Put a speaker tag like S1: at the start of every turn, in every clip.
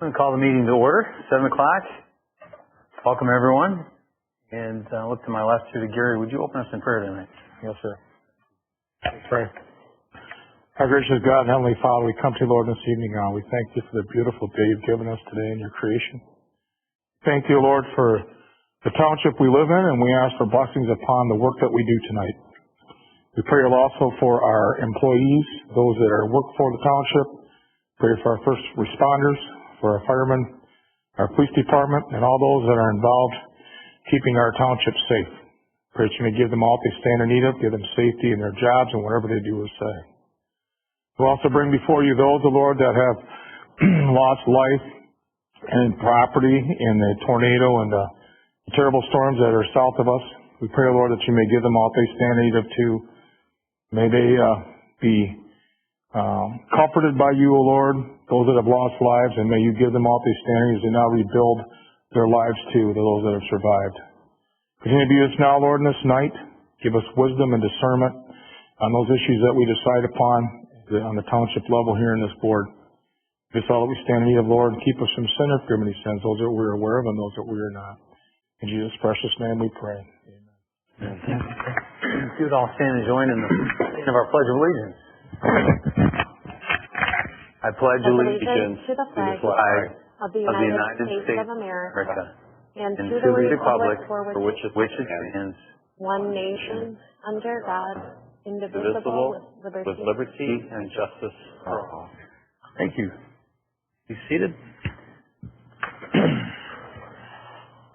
S1: I'm going to call the meeting to order, 7 o'clock. Welcome, everyone. And look to my left here to Gary. Would you open us in prayer tonight?
S2: Yes, sir. Let's pray. Our gracious God and Heavenly Father, we come to you, Lord, this evening. We thank you for the beautiful day you've given us today in your creation. Thank you, Lord, for the township we live in, and we ask for blessings upon the work that we do tonight. We pray also for our employees, those that are work for the township. Pray for our first responders, for our firemen, our police department, and all those that are involved keeping our township safe. Pray that you may give them all what they stand in need of, give them safety in their jobs and whatever they do or say. We'll also bring before you those, O Lord, that have lost life and property in the tornado and the terrible storms that are south of us. We pray, Lord, that you may give them all what they stand in need of too. May they be comforted by you, O Lord, those that have lost lives, and may you give them all what they stand in need as they now rebuild their lives too, to those that have survived. Continue to be with us now, Lord, in this night. Give us wisdom and discernment on those issues that we decide upon on the township level here in this board. This all that we stand in need of, Lord, and keep us from sin or forgive any sins, those that we're aware of and those that we are not. In Jesus' precious name we pray. Amen.
S1: If you would all stand and join in the saying of our Pledge of Allegiance. I pledge allegiance
S3: to the flag of the United States of America and to the republic for which it stands, one nation, under God, indivisible, with liberty and justice for all.
S1: Thank you. Be seated.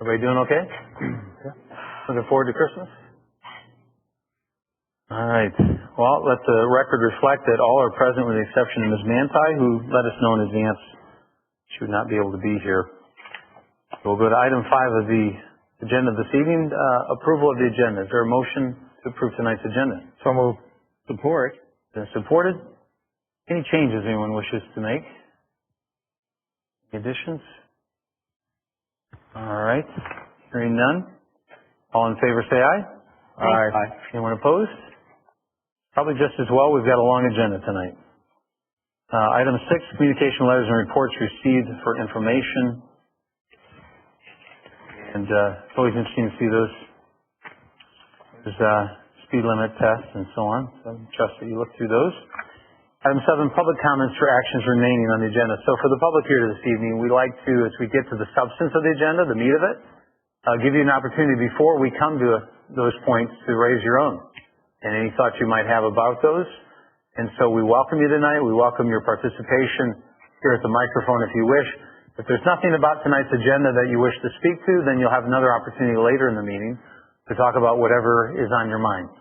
S1: Everybody doing okay? Looking forward to Christmas? All right. Well, let the record reflect that all are present with the exception of Ms. Manti, who let us know in advance she would not be able to be here. We'll go to item 5 of the agenda this evening, approval of the agenda. Is there a motion to approve tonight's agenda?
S2: So moved.
S1: Support. Been supported. Any changes anyone wishes to make? Any additions? All right. Hearing none. All in favor say aye.
S2: Aye.
S1: Anyone opposed? Probably just as well. We've got a long agenda tonight. Item 6, communication letters and reports received for information. And it's always interesting to see those. There's speed limit tests and so on. So I trust that you look through those. Item 7, public comments for actions remaining on the agenda. So for the public here this evening, we like to, as we get to the substance of the agenda, the meat of it, give you an opportunity before we come to those points to raise your own and any thoughts you might have about those. And so we welcome you tonight. We welcome your participation here at the microphone if you wish. If there's nothing about tonight's agenda that you wish to speak to, then you'll have another opportunity later in the meeting to talk about whatever is on your mind.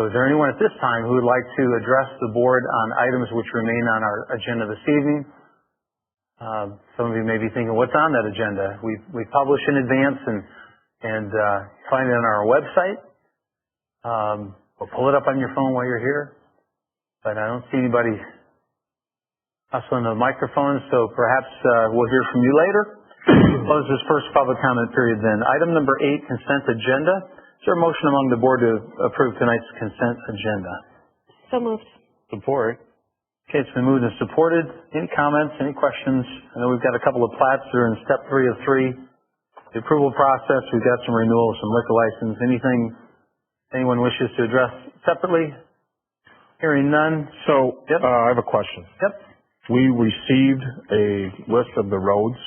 S1: So is there anyone at this time who would like to address the board on items which remain on our agenda this evening? Some of you may be thinking, what's on that agenda? We publish in advance and find it on our website. Or pull it up on your phone while you're here. But I don't see anybody hustling the microphone, so perhaps we'll hear from you later. Close this first public comment period then. Item number 8, consent agenda. Is there a motion among the board to approve tonight's consent agenda?
S3: So moved.
S1: Support. Okay, it's been moved and supported. Any comments, any questions? I know we've got a couple of plats that are in step 3 of 3. The approval process, we've got some renewals, some liquor license. Anything anyone wishes to address separately? Hearing none.
S2: So, I have a question.
S1: Yep.
S2: We received a list of the roads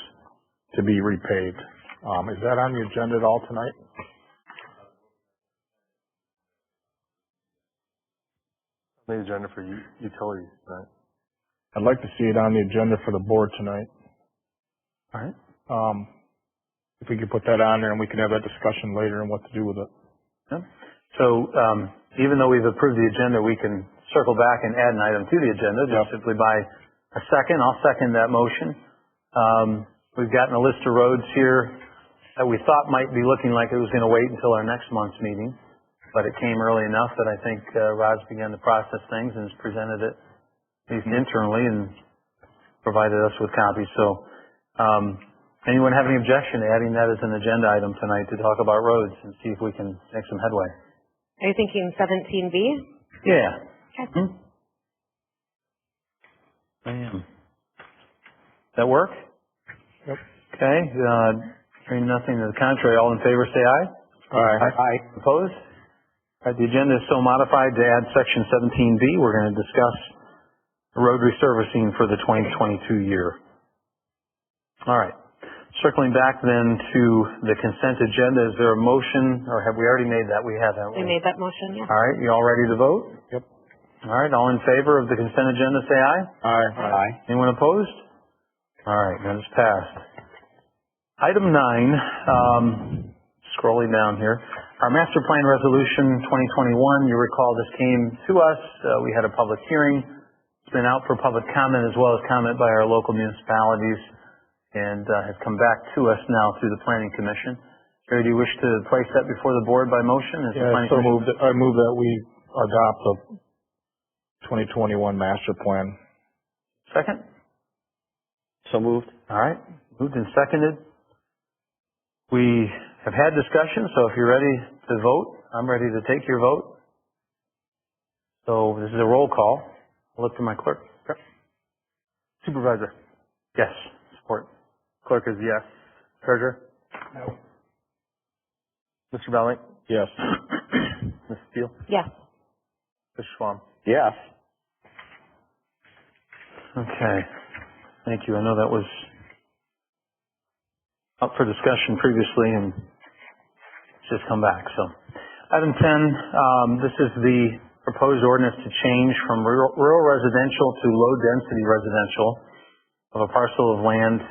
S2: to be repaved. Is that on the agenda at all tonight?
S4: The agenda for utilities tonight.
S2: I'd like to see it on the agenda for the board tonight.
S1: All right.
S2: If we could put that on there and we can have that discussion later on what to do with it.
S1: Yep. So even though we've approved the agenda, we can circle back and add an item to the agenda just simply by a second. I'll second that motion. We've gotten a list of roads here that we thought might be looking like it was going to wait until our next month's meeting, but it came early enough that I think Rod's begun to process things and has presented it at least internally and provided us with copies. So anyone have any objection to adding that as an agenda item tonight to talk about roads and see if we can make some headway?
S3: Are you thinking 17B?
S1: Yeah.
S3: Okay.
S1: I am. That work?
S2: Yep.
S1: Okay, hearing nothing to the contrary, all in favor say aye.
S2: Aye.
S1: Opposed? All right, the agenda is so modified to add section 17B. We're going to discuss road resurfacing for the 2022 year. All right. Circling back then to the consent agenda, is there a motion, or have we already made that? We haven't.
S3: We made that motion, yeah.
S1: All right, you all ready to vote?
S2: Yep.
S1: All right, all in favor of the consent agenda say aye.
S2: Aye.
S1: Anyone opposed? All right, that is passed. Item 9, scrolling down here. Our master plan resolution 2021, you recall this came to us. We had a public hearing. It's been out for public comment as well as comment by our local municipalities, and has come back to us now through the Planning Commission. Gary, do you wish to place that before the board by motion?
S2: I move that we adopt the 2021 master plan.
S1: Second?
S5: So moved.
S1: All right, moved and seconded. We have had discussion, so if you're ready to vote, I'm ready to take your vote. So this is a roll call. I'll look to my clerk. Okay.
S4: Supervisor.
S1: Yes. Support.
S4: Clerk is yes. Treasurer.
S2: No.
S4: Mr. Bellamy.
S2: Yes.
S4: Ms. Steele.
S3: Yes.
S4: Mr. Schwam.
S5: Yes.
S1: Okay. Thank you. I know that was up for discussion previously and it's just come back. So item 10, this is the proposed ordinance to change from rural residential to low density residential of a parcel of land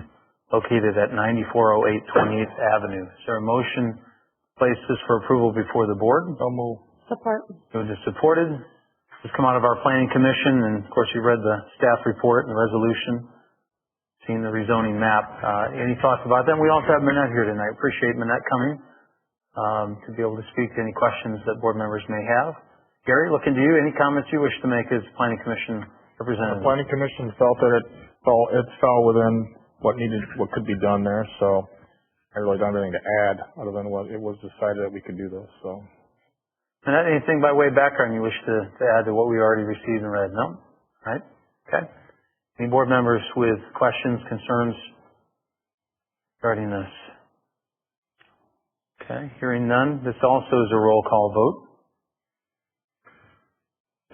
S1: located at 9408 28th Avenue. Is there a motion to place this for approval before the board?
S2: So move.
S3: Support.
S1: Moved and supported. This has come out of our Planning Commission, and of course you read the staff report and the resolution, seen the rezoning map. Any thoughts about that? We also have Manette here tonight. Appreciate Manette coming to be able to speak to any questions that board members may have. Gary, looking to you. Any comments you wish to make as Planning Commission representative?
S2: The Planning Commission felt that it fell within what could be done there, so I really don't have anything to add other than what it was decided that we could do this, so.
S1: Manette, anything by way of background you wish to add to what we already received and read? No? All right. Okay. Any board members with questions, concerns regarding this? Okay, hearing none. This also is a roll call vote.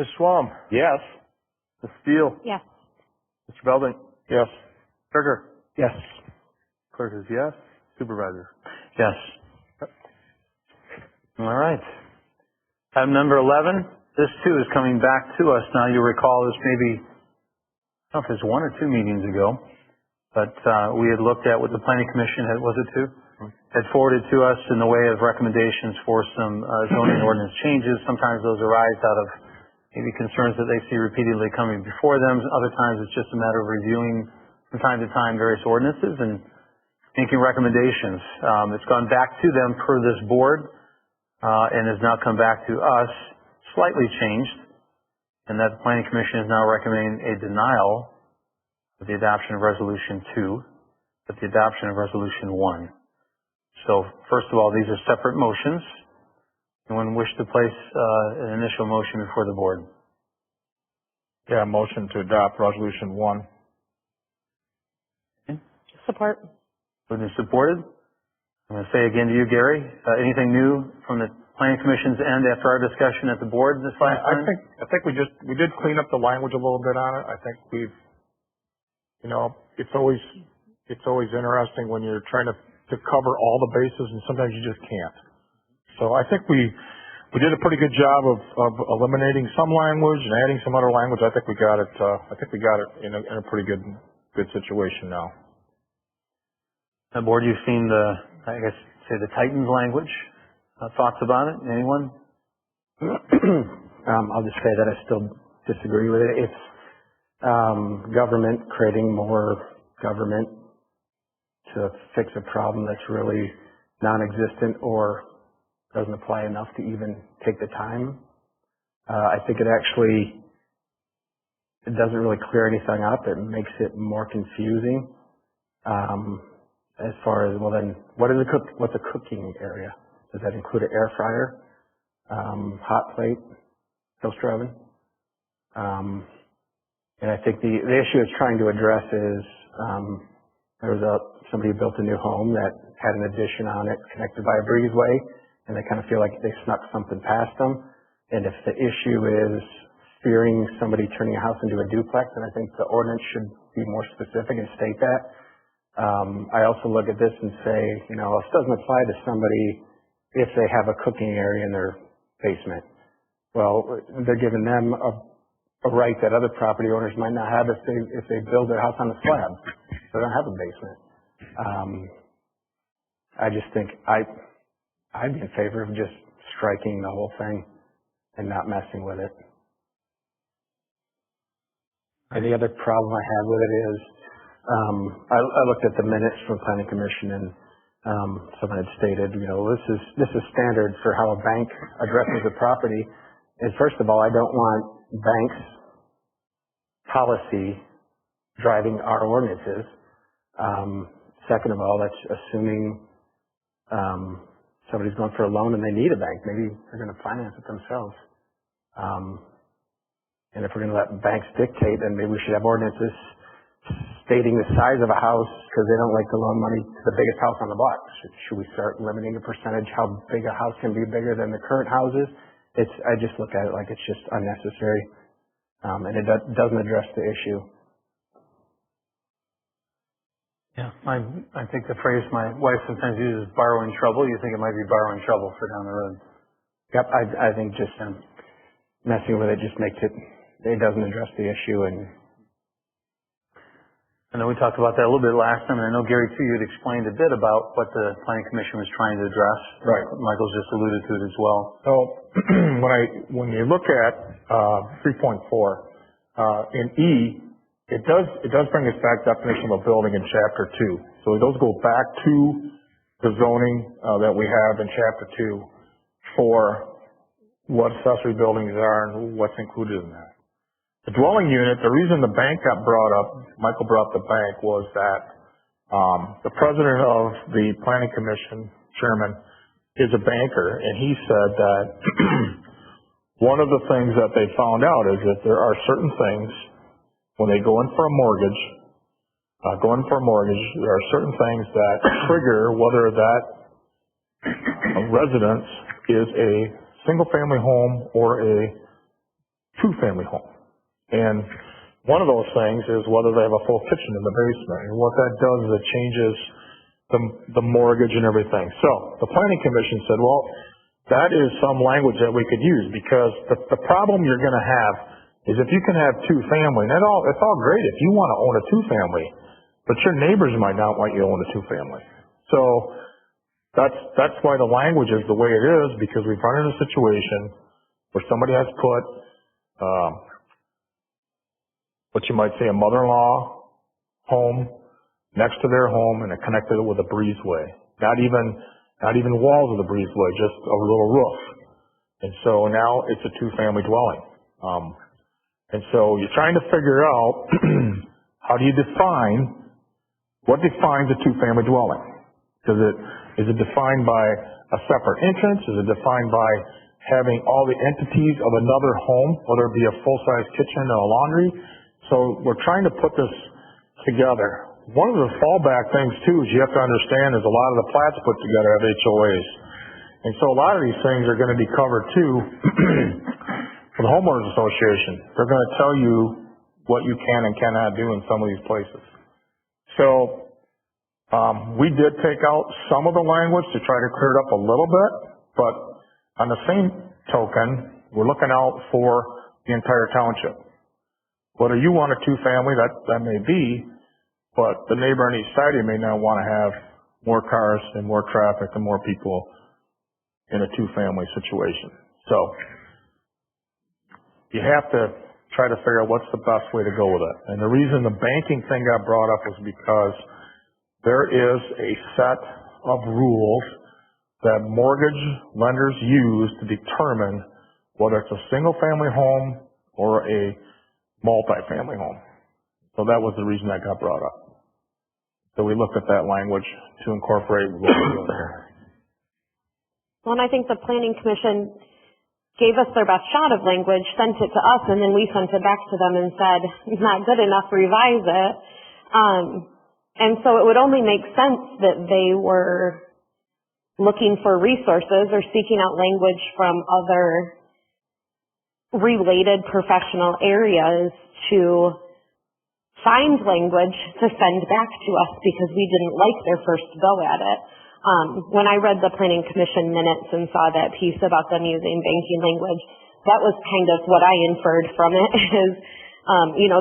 S4: Mr. Schwam.
S5: Yes.
S4: Ms. Steele.
S3: Yes.
S4: Mr. Belding.
S2: Yes.
S4: Treasurer.
S2: Yes.
S4: Clerk is yes. Supervisor.
S1: Yes. All right. Item number 11. This too is coming back to us now. You recall this maybe, I don't know if it's 1 or 2 meetings ago, but we had looked at what the Planning Commission had, was it 2? Had forwarded to us in the way of recommendations for some zoning ordinance changes. Sometimes those arise out of maybe concerns that they see repeatedly coming before them. Other times it's just a matter of reviewing from time to time various ordinances and making recommendations. It's gone back to them per this board and has now come back to us slightly changed, and that the Planning Commission is now recommending a denial of the adoption of Resolution 2, but the adoption of Resolution 1. So, first of all, these are separate motions. Anyone wish to place an initial motion before the board?
S2: Yeah, motion to adopt Resolution 1.
S3: Support.
S1: Moved and supported. I'm going to say again to you, Gary, anything new from the Planning Commission's end after our discussion at the board this last time?
S2: I think we did clean up the language a little bit on it. I think we've, it's always interesting when you're trying to cover all the bases, and sometimes you just can't. So I think we did a pretty good job of eliminating some language and adding some other language. I think we got it. In a pretty good situation now.
S1: The board, you've seen the Titans language. Thoughts about it? Anyone?
S6: I'll just say that I still disagree with it. It's government creating more government to fix a problem that's really non-existent or doesn't apply enough to even take the time. I think it doesn't really clear anything up. It makes it more confusing. As far as, well then, what's a cooking area? Does that include an air fryer, hot plate, toaster oven? And I think the issue it's trying to address is There was somebody who built a new home that had an addition on it connected by a breezeway, and they kind of feel like they snuck something past them. And if the issue is fearing somebody turning a house into a duplex, then I think the ordinance should be more specific and state that. I also look at this and say, you know, this doesn't apply to somebody if they have a cooking area in their basement. Well, they're giving them a right that other property owners might not have if they build their house on a slab. They don't have a basement. I just think I'd be in favor of just striking the whole thing and not messing with it. And the other problem I have with it is, I looked at the minutes from Planning Commission, and someone had stated, you know, this is standard for how a bank addresses a property. And first of all, I don't want banks' policy driving our ordinances. Second of all, that's assuming somebody's going for a loan and they need a bank. Maybe they're going to finance it themselves. And if we're going to let banks dictate, then maybe we should have ordinances stating the size of a house because they don't like to loan money to the biggest house on the block. Should we start limiting a percentage how big a house can be bigger than the current houses? I just look at it like it's just unnecessary, and it doesn't address the issue.
S1: Yeah, I think the phrase my wife sometimes uses, borrowing trouble. You think it might be borrowing trouble for down the road.
S6: Yep, I think just messing with it just makes it doesn't address the issue. And
S1: I know we talked about that a little bit last time, and I know, Gary, too, you had explained a bit about what the Planning Commission was trying to address.
S2: Right.
S1: Michael's just alluded to it as well.
S2: So when you look at 3.4, in E, it does bring us back definition of a building in Chapter 2. So those go back to the zoning that we have in Chapter 2 for what accessory buildings are and what's included in that. The dwelling unit, the reason the bank got brought up, Michael brought up the bank, was that the president of the Planning Commission, chairman, is a banker, and he said that one of the things that they found out is that there are certain things when they go in for a mortgage, there are certain things that trigger whether that residence is a single-family home or a two-family home. And one of those things is whether they have a full kitchen in the basement. And what that does is it changes the mortgage and everything. So the Planning Commission said, well, that is some language that we could use, because the problem you're going to have is if you can have two-family, and it's all great if you want to own a two-family, but your neighbors might not want you to own a two-family. So that's why the language is the way it is, because we've run into a situation where somebody has put what you might say a mother-in-law home next to their home, and it connected it with a breezeway. Not even walls of the breezeway, just a little roof. And so now it's a two-family dwelling. And so you're trying to figure out how do you define what defines a two-family dwelling? Is it defined by a separate entrance? Is it defined by having all the entities of another home, whether it be a full-size kitchen or a laundry? So we're trying to put this together. One of the fallback things, too, is you have to understand is a lot of the plats put together have HOAs. And so a lot of these things are going to be covered, too, for the homeowners association. They're going to tell you what you can and cannot do in some of these places. So we did take out some of the language to try to clear it up a little bit, but on the same token, we're looking out for the entire township. Whether you want a two-family, that may be, but the neighbor on each side of you may not want to have more cars and more traffic and more people in a two-family situation. So you have to try to figure out what's the best way to go with it. And the reason the banking thing got brought up was because there is a set of rules that mortgage lenders use to determine whether it's a single-family home or a multi-family home. So that was the reason that got brought up. So we looked at that language to incorporate what we're doing here.
S3: Well, and I think the Planning Commission gave us their best shot of language, sent it to us, and then we sent it back to them and said, it's not good enough, revise it. And so it would only make sense that they were looking for resources or seeking out language from other related professional areas to find language to send back to us because we didn't like their first go at it. When I read the Planning Commission minutes and saw that piece about them using banking language, that was kind of what I inferred from it is,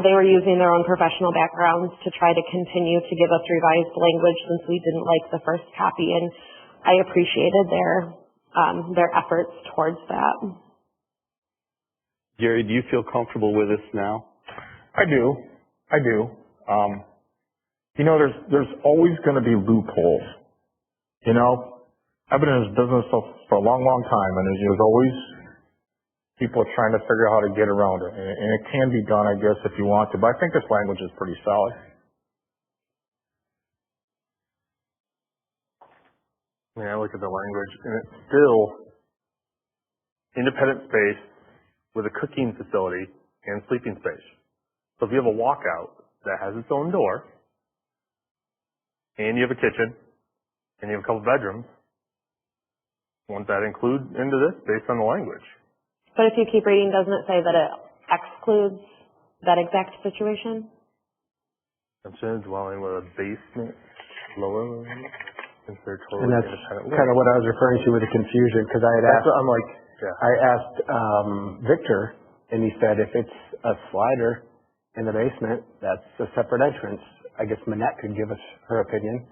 S3: they were using their own professional backgrounds to try to continue to give us revised language since we didn't like the first copy, and I appreciated their efforts towards that.
S5: Gary, do you feel comfortable with this now?
S2: I do. There's always going to be loopholes. I've been in this business for a long, long time, and there's always people trying to figure out how to get around it. And it can be done, I guess, if you want to. But I think this language is pretty solid.
S4: Yeah, I look at the language, and it's still independent space with a cooking facility and sleeping space. So if you have a walkout that has its own door, and you have a kitchen, and you have a couple bedrooms, won't that include into this based on the language?
S3: But if you keep reading, doesn't it say that it excludes that exact situation?
S4: Exemption dwelling with a basement, lower level, considered totally
S6: And that's
S4: independent.
S6: kind of what I was referring to with the confusion, because I had
S4: That's
S6: asked,
S4: what I'm like, yeah.
S6: I asked Victor, and he said if it's a slider in the basement, that's a separate entrance. I guess Manette could give us her opinion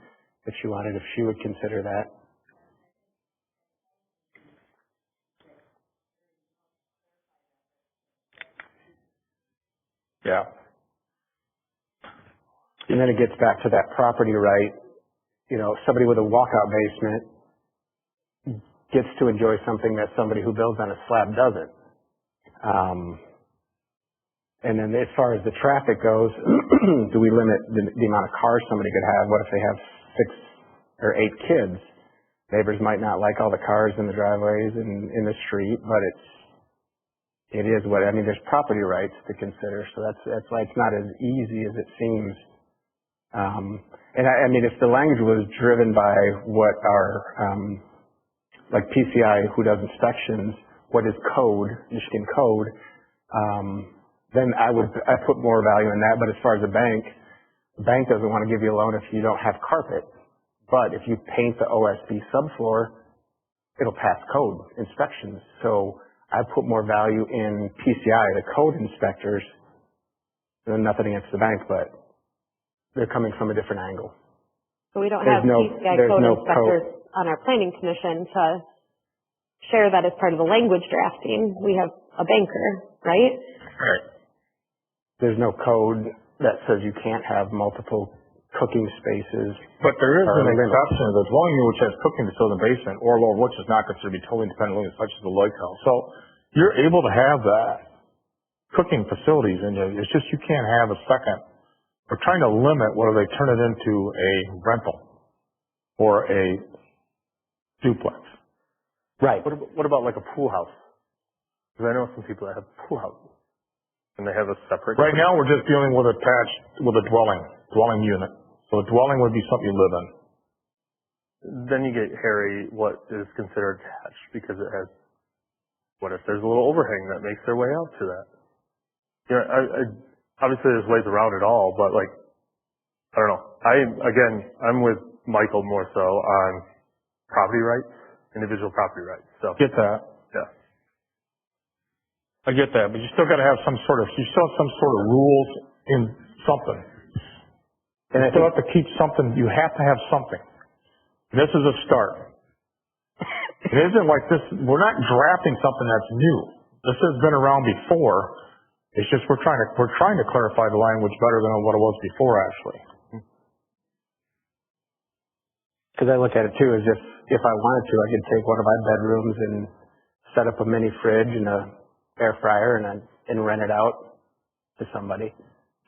S6: if she wanted, if she would consider that.
S2: Yeah.
S6: And then it gets back to that property right. Somebody with a walkout basement gets to enjoy something that somebody who builds on a slab doesn't. And then as far as the traffic goes, do we limit the amount of cars somebody could have? What if they have 6 or 8 kids? Neighbors might not like all the cars in the driveways and in the street, but it is what, there's property rights to consider, so that's why it's not as easy as it seems. If the language was driven by what our, like PCI, who does inspections, what is code, Michigan code, then I put more value in that. But as far as the bank doesn't want to give you a loan if you don't have carpet. But if you paint the OSB subfloor, it'll pass code inspections. So I put more value in PCI, the code inspectors, and nothing against the bank, but they're coming from a different angle.
S3: So we don't have PCI code inspectors on our planning commission to share that as part of the language drafting. We have a banker, right?
S2: Right.
S6: There's no code that says you can't have multiple cooking spaces.
S2: But there is an exception to the dwelling unit which has cooking facility in the basement, or which is not considered to be totally independent living, such as the lake house. So you're able to have that cooking facilities in there. It's just you can't have a second. We're trying to limit whether they turn it into a rental or a duplex.
S6: Right.
S4: What about like a pool house? Because I know some people that have pool houses, and they have a separate.
S2: Right now, we're just dealing with a dwelling unit. So a dwelling would be something you live in.
S4: Then you get hairy, what is considered attached, because it has, what if there's a little overhang that makes their way out to that? Obviously there's ways around it all, but I don't know. I'm with Michael more so on property rights, individual property rights. So
S2: Get that.
S4: yeah.
S2: I get that, but you still got to have some sort of rules in something. And you still have to keep something. You have to have something. This is a start. It isn't like this. We're not drafting something that's new. This has been around before. It's just we're trying to clarify the language better than what it was before, actually.
S6: Because I look at it too as if I wanted to, I could take one of my bedrooms and set up a mini fridge and a air fryer and rent it out to somebody.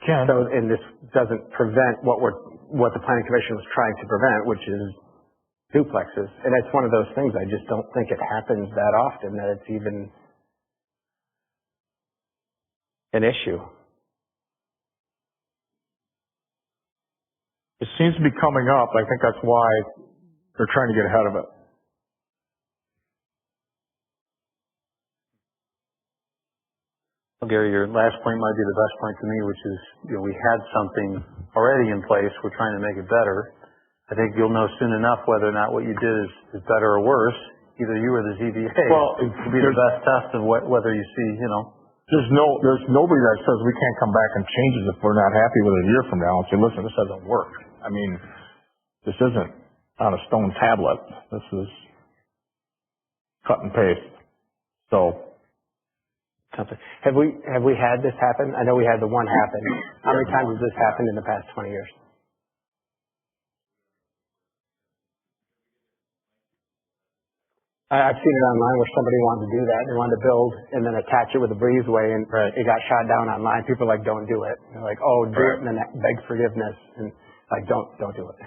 S2: Ken.
S6: So, and this doesn't prevent what the planning commission was trying to prevent, which is duplexes. And it's one of those things. I just don't think it happens that often that it's even an issue.
S2: It seems to be coming up. I think that's why they're trying to get ahead of it.
S1: Well, Gary, your last point might be the best point to me, which is, we had something already in place. We're trying to make it better. I think you'll know soon enough whether or not what you did is better or worse. Either you or the ZBA.
S2: Well,
S1: it will be the best test of whether you see,
S2: There's nobody that says we can't come back and change it if we're not happy with it a year from now and say, listen, this doesn't work. I mean, this isn't on a stone tablet. This is cut and paste. So.
S6: Something. Have we had this happen? I know we had the one happen. How many times has this happened in the past 20 years? I've seen it online where somebody wanted to do that. They wanted to build and then attach it with a breezeway, and it got shot down online. People are like, don't do it. They're like, oh, do it, and then beg forgiveness, and like, don't do it.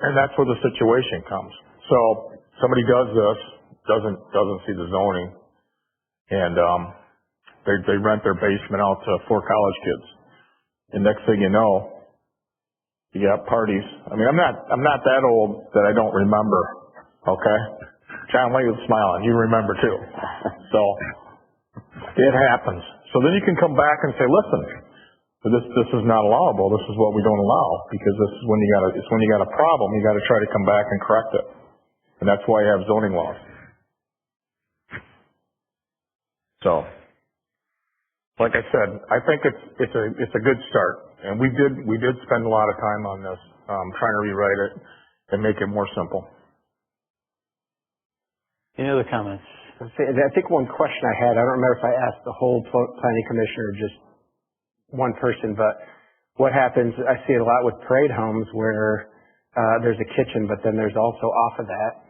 S2: And that's where the situation comes. So somebody does this, doesn't see the zoning, and they rent their basement out to 4 college kids. And next thing you know, you got parties. I mean, I'm not that old that I don't remember. Okay. John Lee was smiling. You remember too. So it happens. So then you can come back and say, listen, this is not allowable. This is what we don't allow, because this is when you got a problem, you got to try to come back and correct it. And that's why you have zoning laws. So, like I said, I think it's a good start. And we did spend a lot of time on this, trying to rewrite it and make it more simple.
S1: Any other comments?
S6: I think one question I had, I don't remember if I asked the whole planning commission or just one person, but what happens, I see it a lot with parade homes where there's a kitchen, but then there's also off of that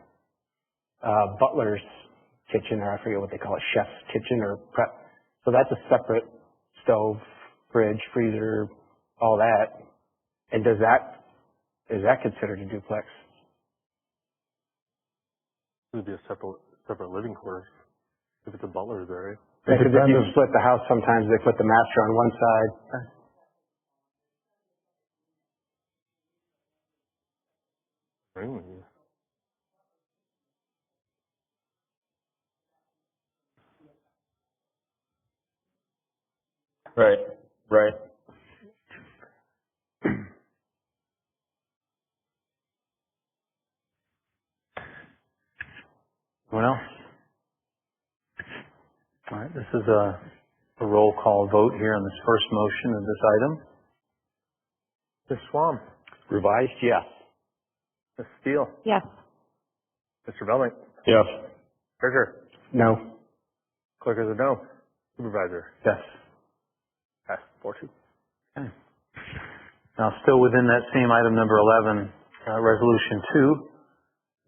S6: butler's kitchen, or I forget what they call it, chef's kitchen or prep. So that's a separate stove, fridge, freezer, all that. And is that considered a duplex?
S4: It would be a separate living quarters if it's a butler's area.
S6: Because if you split the house, sometimes they put the master on one side.
S4: Really?
S2: Right.
S1: Anyone else? All right, this is a roll call vote here on this first motion of this item.
S4: Ms. Swam.
S5: Revised, yes.
S4: Ms. Steele.
S3: Yes.
S4: Mr. Velling.
S2: Yes.
S4: Treasurer.
S6: No.
S4: Clerk is a no. Supervisor.
S1: Yes.
S4: Pass 4-2.
S1: Okay. Now, still within that same item number 11, resolution 2,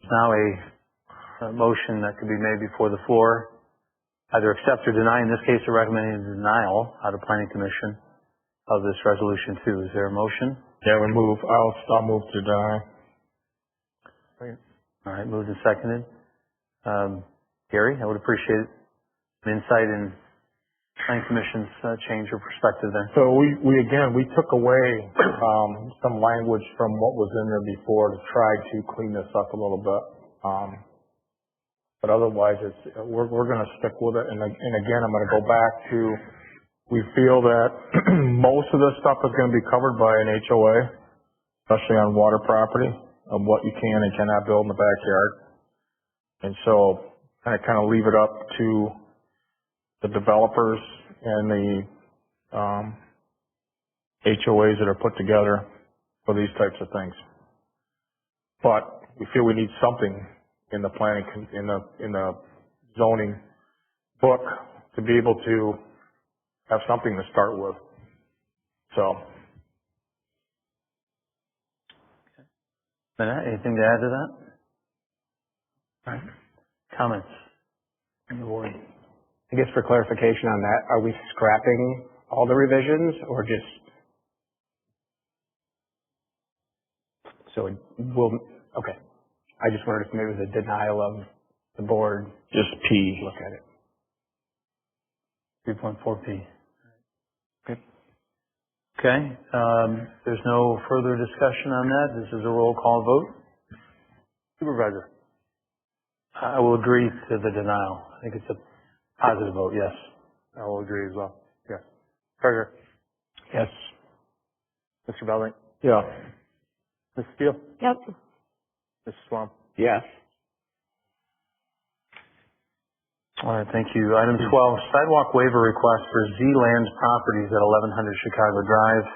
S1: it's now a motion that could be made before the floor. Either accept or deny. In this case, we're recommending a denial out of Planning Commission of this resolution 2. Is there a motion?
S2: Yeah, I'll move to deny.
S1: All right, moved and seconded. Gary, I would appreciate an insight in Planning Commission's change or perspective there.
S2: So we took away some language from what was in there before to try to clean this up a little bit. But otherwise, we're going to stick with it. And again, I'm going to go back to, we feel that most of this stuff is going to be covered by an HOA, especially on water property, of what you can and cannot build in the backyard. And so I kind of leave it up to the developers and the HOAs that are put together for these types of things. But we feel we need something in the planning, in the zoning book to be able to have something to start with. So.
S1: Annette, anything to add to that? All right. Comments from the board?
S6: I guess for clarification on that, are we scrapping all the revisions or just, so okay. I just wondered if maybe it was a denial of the board.
S2: Just P.
S6: Look at it.
S1: 3.4P. Good. Okay, there's no further discussion on that. This is a roll call vote.
S4: Supervisor.
S1: I will agree to the denial. I think it's a positive vote, yes.
S4: I will agree as well. Yes. Treasurer.
S1: Yes.
S4: Mr. Belding.
S2: Yeah.
S4: Ms. Steele.
S3: Yep.
S4: Mr. Swam.
S5: Yes.
S1: All right, thank you. Item 12, sidewalk waiver request for Z-Lands Properties at 1100 Chicago Drive.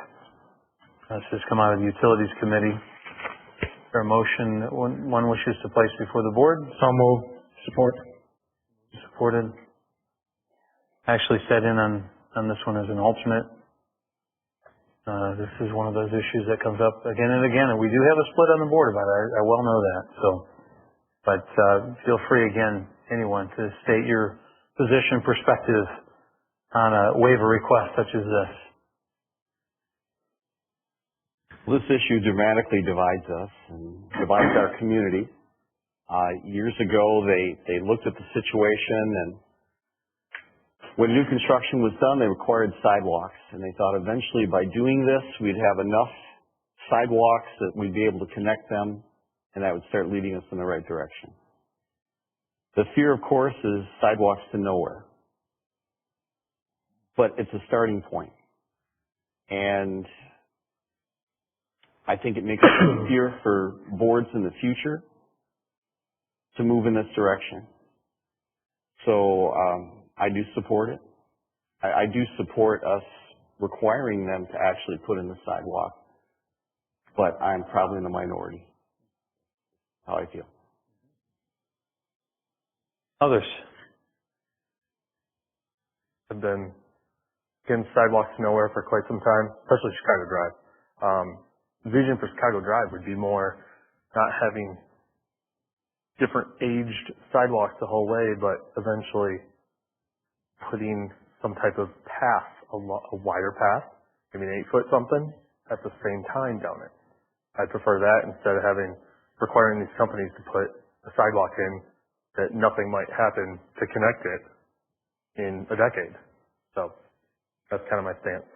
S1: This has come out of the Utilities Committee. Is there a motion that one wishes to place before the board?
S2: So moved. Support.
S1: Supported. I actually sat in on this one as an alternate. This is one of those issues that comes up again and again, and we do have a split on the board about it. I well know that. So, but feel free again, anyone, to state your position, perspective on a waiver request such as this.
S5: Well, this issue dramatically divides us and divides our community. Years ago, they looked at the situation, and when new construction was done, they required sidewalks, and they thought eventually by doing this, we'd have enough sidewalks that we'd be able to connect them, and that would start leading us in the right direction. The fear, of course, is sidewalks to nowhere. But it's a starting point. And I think it makes it easier for boards in the future to move in this direction. So I do support it. I do support us requiring them to actually put in the sidewalk. But I'm probably in the minority. How I feel.
S1: Others?
S4: I've been against sidewalks to nowhere for quite some time, especially Chicago Drive. Vision for Chicago Drive would be more not having different aged sidewalks the whole way, but eventually putting some type of path, a wider path, maybe an 8-foot something, at the same time down it. I'd prefer that instead of requiring these companies to put a sidewalk in that nothing might happen to connect it in a decade. So that's kind of my stance.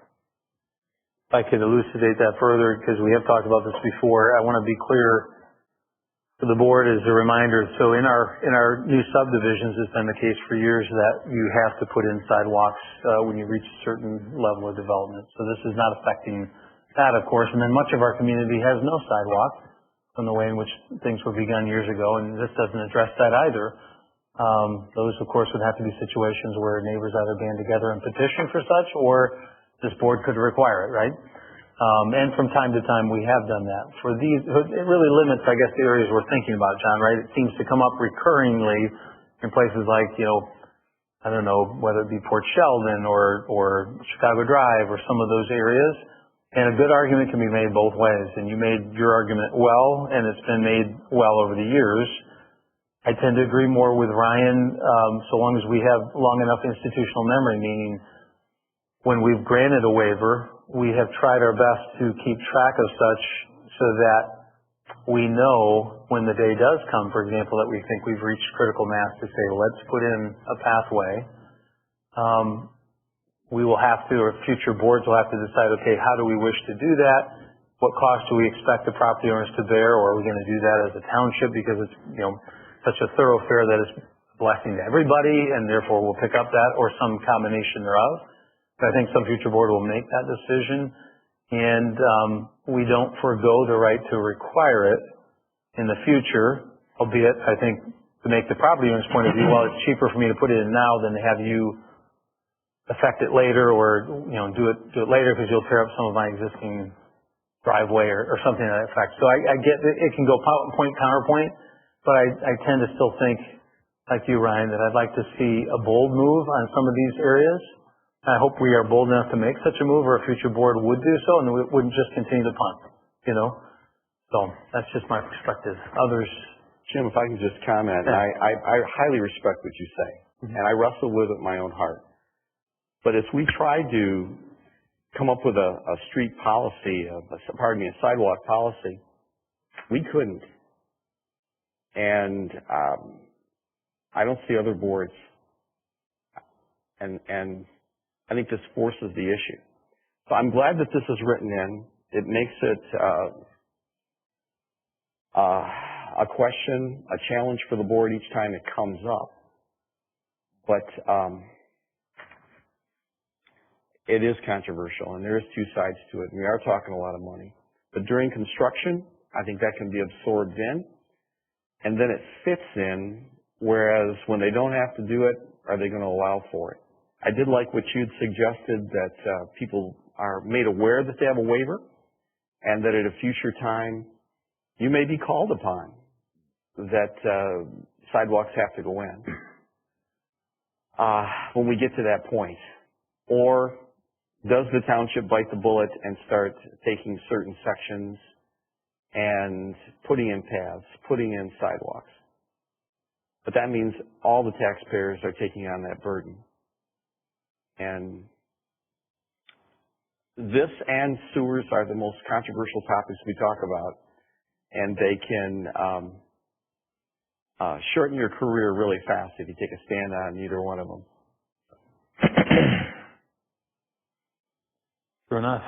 S1: If I could elucidate that further, because we have talked about this before, I want to be clear to the board as a reminder. So in our new subdivisions, it's been the case for years that you have to put in sidewalks when you reach a certain level of development. So this is not affecting that, of course. And then much of our community has no sidewalk from the way in which things were begun years ago, and this doesn't address that either. Those, of course, would have to be situations where neighbors either band together and petition for such, or this board could require it, right? And from time to time, we have done that. For these, it really limits, I guess, the areas we're thinking about, John, right? It seems to come up recurringly in places like, I don't know, whether it be Port Sheldon or Chicago Drive or some of those areas. And a good argument can be made both ways. And you made your argument well, and it's been made well over the years. I tend to agree more with Ryan, so long as we have long enough institutional memory, meaning when we've granted a waiver, we have tried our best to keep track of such so that we know when the day does come, for example, that we think we've reached critical mass to say, let's put in a pathway. We will have to, or future boards will have to decide, okay, how do we wish to do that? What cost do we expect the property owners to bear, or are we going to do that as a township because it's, such a thoroughfare that is a blessing to everybody and therefore we'll pick up that, or some combination thereof. But I think some future board will make that decision, and we don't forego the right to require it in the future, albeit I think to make the property owner's point of view, well, it's cheaper for me to put it in now than to have you affect it later, or do it later because you'll tear up some of my existing driveway or something to that effect. So I get that it can go point counterpoint, but I tend to still think, like you, Ryan, that I'd like to see a bold move on some of these areas. I hope we are bold enough to make such a move, or a future board would do so, and we wouldn't just continue to punt, So that's just my perspective. Others?
S5: Jim, if I can just comment, I highly respect what you say, and I wrestle with it in my own heart. But if we tried to come up with a street policy, a sidewalk policy, we couldn't. And I don't see other boards, and I think this forces the issue. So I'm glad that this is written in. It makes it a question, a challenge for the board each time it comes up. But it is controversial, and there is two sides to it. We are talking a lot of money. But during construction, I think that can be absorbed in, and then it fits in, whereas when they don't have to do it, are they going to allow for it? I did like what you'd suggested, that people are made aware that they have a waiver, and that at a future time, you may be called upon that sidewalks have to go in when we get to that point. Or does the township bite the bullet and start taking certain sections and putting in paths, putting in sidewalks? But that means all the taxpayers are taking on that burden. And this and sewers are the most controversial topics we talk about, and they can shorten your career really fast if you take a stand on either one of them.
S1: True enough.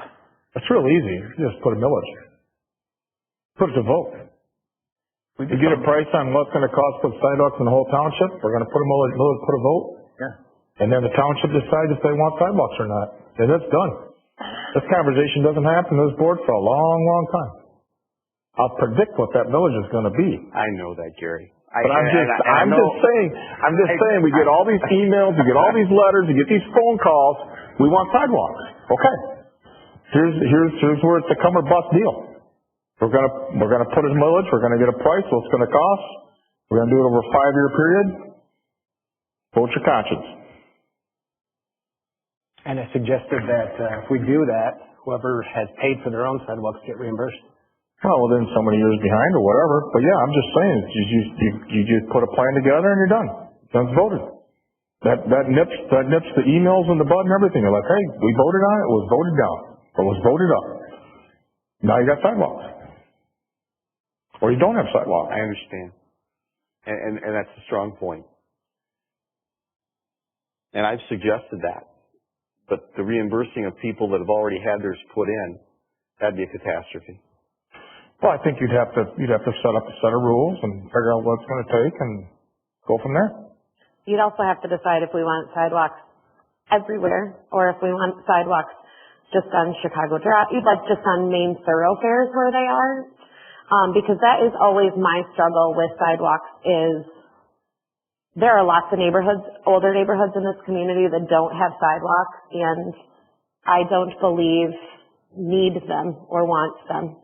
S2: It's real easy. You just put a millage. Put it to vote. You get a price on what's going to cost for sidewalks in the whole township. We're going to put a millage, put a vote.
S1: Yeah.
S2: And then the township decides if they want sidewalks or not. And it's done. This conversation doesn't happen in this board for a long, long time. I'll predict what that millage is going to be.
S5: I know that, Gary.
S2: But I'm just saying, we get all these emails, we get all these letters, we get these phone calls. We want sidewalks. Okay. Here's where it's a come or bust deal. We're gonna put a millage. We're gonna get a price. What it's gonna cost. We're gonna do it over a 5-year period. Vote your conscience.
S6: And I suggested that if we do that, whoever has paid for their own sidewalks get reimbursed.
S2: Well, within so many years behind or whatever. But yeah, I'm just saying, you just put a plan together and you're done. It's voted. That nips the emails in the bud and everything. You're like, hey, we voted on it. It was voted down. It was voted up. Now you got sidewalks. Or you don't have sidewalks.
S5: I understand. And that's a strong point. And I've suggested that. But the reimbursing of people that have already had theirs put in, that'd be a catastrophe.
S2: Well, I think you'd have to set up a set of rules and figure out what it's going to take and go from there.
S3: You'd also have to decide if we want sidewalks everywhere or if we want sidewalks just on Chicago Drive, like just on main thoroughfares where they are. Because that is always my struggle with sidewalks is there are lots of neighborhoods, older neighborhoods in this community that don't have sidewalks, and I don't believe need them or want them.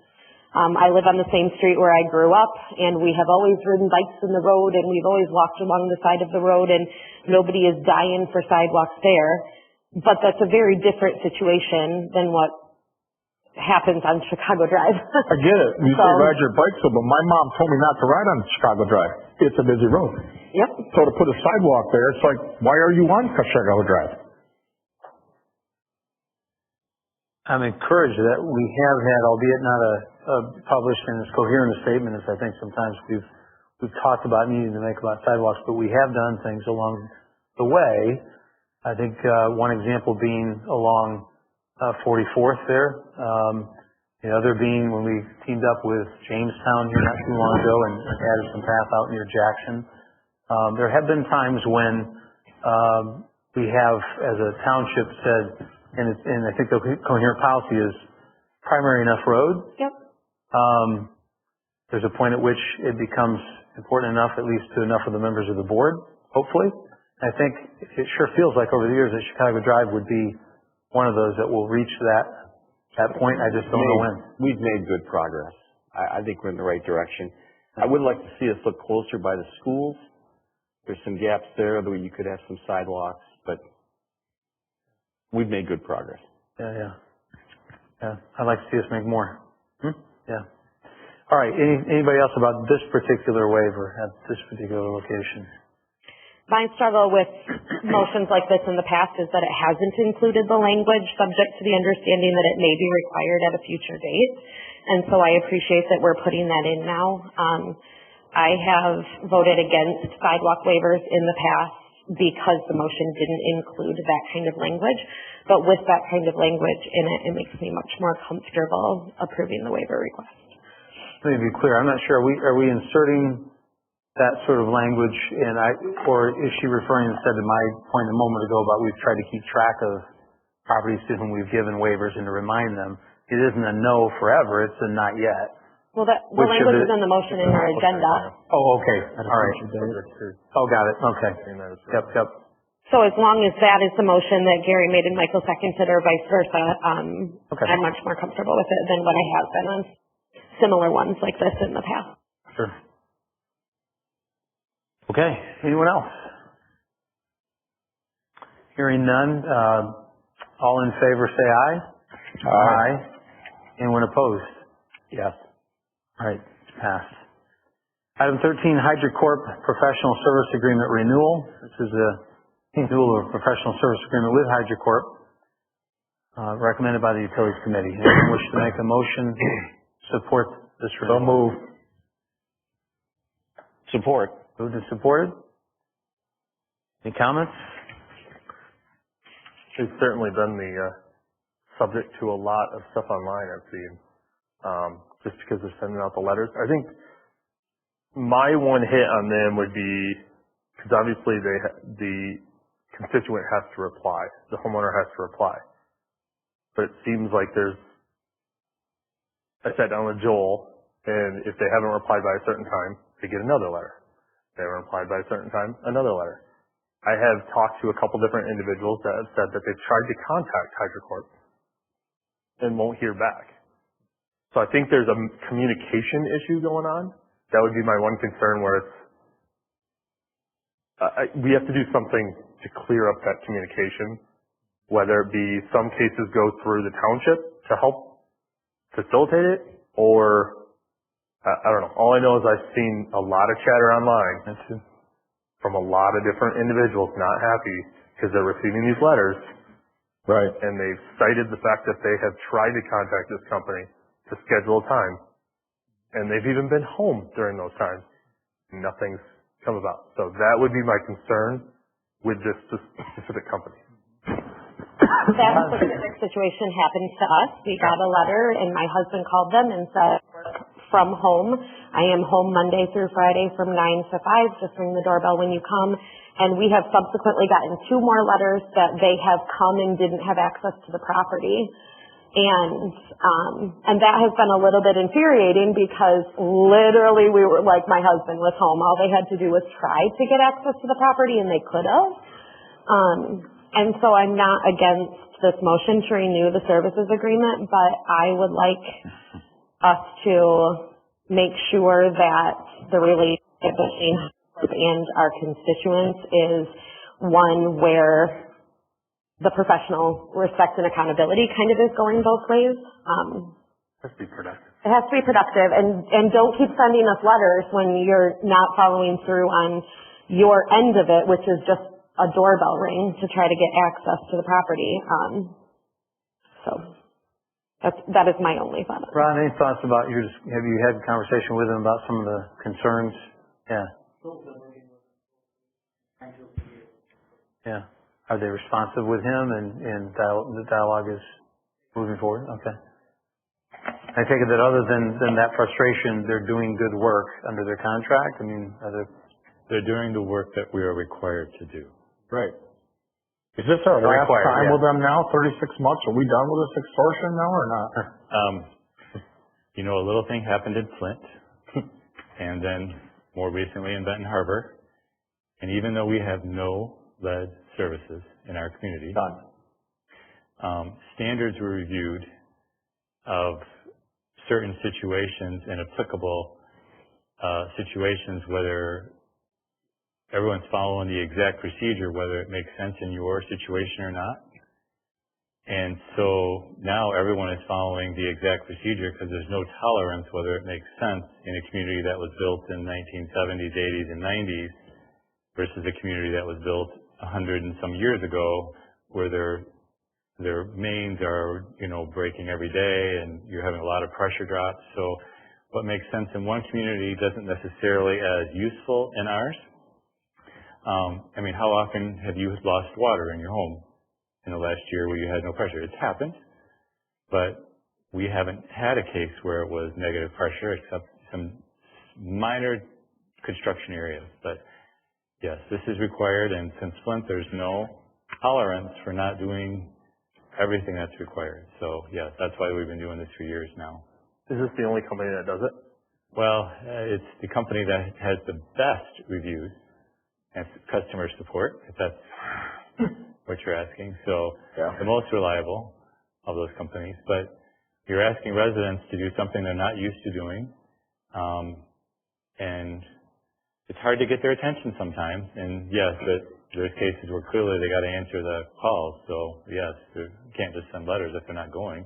S3: I live on the same street where I grew up, and we have always ridden bikes in the road, and we've always walked along the side of the road, and nobody is dying for sidewalks there. But that's a very different situation than what happens on Chicago Drive.
S2: I get it. You say ride your bike, but my mom told me not to ride on Chicago Drive. It's a busy road.
S3: Yep.
S2: So to put a sidewalk there, it's like, why are you on Chicago Drive?
S1: I'm encouraged that we have had, albeit not a published and as coherent a statement as I think sometimes we've talked about needing to make about sidewalks, but we have done things along the way. I think one example being along 44th there. The other being when we teamed up with Jamestown here not too long ago and added some path out near Jackson. There have been times when we have, as a township, said, and I think the coherent policy is primary enough road.
S3: Yep.
S1: There's a point at which it becomes important enough, at least to enough of the members of the board, hopefully. I think it sure feels like over the years that Chicago Drive would be one of those that will reach that point. I just don't know when.
S5: We've made good progress. I think we're in the right direction. I would like to see us look closer by the schools. There's some gaps there where you could have some sidewalks, but we've made good progress.
S1: Yeah. I'd like to see us make more. Yeah. All right. Anybody else about this particular waiver at this particular location?
S3: My struggle with motions like this in the past is that it hasn't included the language subject to the understanding that it may be required at a future date. And so I appreciate that we're putting that in now. I have voted against sidewalk waivers in the past because the motion didn't include that kind of language. But with that kind of language in it, it makes me much more comfortable approving the waiver request.
S1: Let me be clear. I'm not sure. Are we inserting that sort of language or is she referring instead to my point a moment ago about we've tried to keep track of properties to whom we've given waivers and to remind them? It isn't a no forever. It's a not yet.
S3: Well, the language is in the motion in our agenda.
S1: Oh, okay. All right. Oh, got it. Okay. Yep.
S3: So as long as that is the motion that Gary made and Michael seconded or vice versa,
S1: okay.
S3: I'm much more comfortable with it than what I have been on similar ones like this in the past.
S1: Sure. Okay. Anyone else? Hearing none, all in favor say aye. Aye. Anyone opposed?
S6: Yes.
S1: All right, passed. Item 13, Hydrocorp Professional Service Agreement Renewal. This is a renewal of a professional service agreement with Hydrocorp, recommended by the Utilities Committee. Anyone wish to make a motion to support this renewal?
S2: So move.
S5: Support.
S1: Moved and supported. Any comments?
S4: It's certainly been the subject to a lot of stuff online I've seen, just because they're sending out the letters. I think my one hit on them would be, because obviously the constituent has to reply, the homeowner has to reply. But it seems like I sat down with Joel, and if they haven't replied by a certain time, they get another letter. If they haven't replied by a certain time, another letter. I have talked to a couple different individuals that have said that they've tried to contact Hydrocorp and won't hear back. So I think there's a communication issue going on. That would be my one concern, where we have to do something to clear up that communication, whether it be some cases go through the township to help facilitate it, or I don't know. All I know is I've seen a lot of chatter online from a lot of different individuals not happy because they're receiving these letters.
S2: Right.
S4: And they've cited the fact that they have tried to contact this company to schedule a time. And they've even been home during those times. Nothing's come about. So that would be my concern with this specific company.
S3: That specific situation happened to us. We got a letter and my husband called them and said, from home. I am home Monday through Friday from 9 to 5. Just ring the doorbell when you come. And we have subsequently gotten 2 more letters that they have come and didn't have access to the property. And that has been a little bit infuriating because literally we were like, my husband was home. All they had to do was try to get access to the property and they could have. And so I'm not against this motion to renew the services agreement, but I would like us to make sure that the relationship between and our constituents is one where the professional respect and accountability kind of is going both ways.
S1: It has to be productive.
S3: It has to be productive, and don't keep sending us letters when you're not following through on your end of it, which is just a doorbell ring to try to get access to the property. So that is my only thought.
S1: Ron, any thoughts about have you had a conversation with them about some of the concerns? Yeah. Yeah. Are they responsive with him and the dialogue is moving forward? Okay. I take it that other than that frustration, they're doing good work under their contract? I mean,
S7: they're doing the work that we are required to do.
S2: Right. Is this our last time with them now? 36 months? Are we done with this extortion now or not?
S7: A little thing happened in Flint and then more recently in Benton Harbor. And even though we have no lead services in our community, standards were reviewed of certain situations and applicable situations, whether everyone's following the exact procedure, whether it makes sense in your situation or not. And so now everyone is following the exact procedure because there's no tolerance whether it makes sense in a community that was built in 1970s, 80s, and 90s versus a community that was built 100 and some years ago where their mains are, breaking every day and you're having a lot of pressure drops. So what makes sense in one community doesn't necessarily as useful in ours. I mean, how often have you lost water in your home in the last year where you had no pressure? It's happened, but we haven't had a case where it was negative pressure except some minor construction areas. But yes, this is required, and since Flint, there's no tolerance for not doing everything that's required. So yes, that's why we've been doing this for years now.
S4: Is this the only company that does it?
S7: Well, it's the company that has the best reviews and customer support, if that's what you're asking. So the most reliable of those companies. But you're asking residents to do something they're not used to doing. And it's hard to get their attention sometimes. And yes, there's cases where clearly they got to answer the calls. So yes, you can't just send letters if they're not going.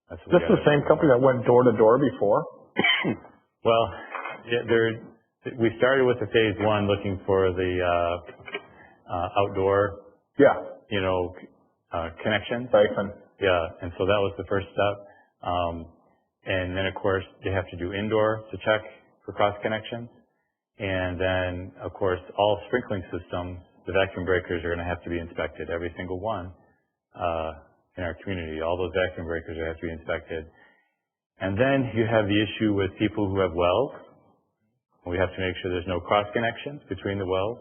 S7: That's what
S2: This is the same company that went door to door before?
S7: Well, we started with the phase one looking for the outdoor, connections. Yeah, and so that was the first step. And then, of course, they have to do indoor to check for cross connections. And then, of course, all sprinkling systems, the vacuum breakers are going to have to be inspected, every single one in our community. All those vacuum breakers have to be inspected. And then you have the issue with people who have wells. We have to make sure there's no cross connections between the wells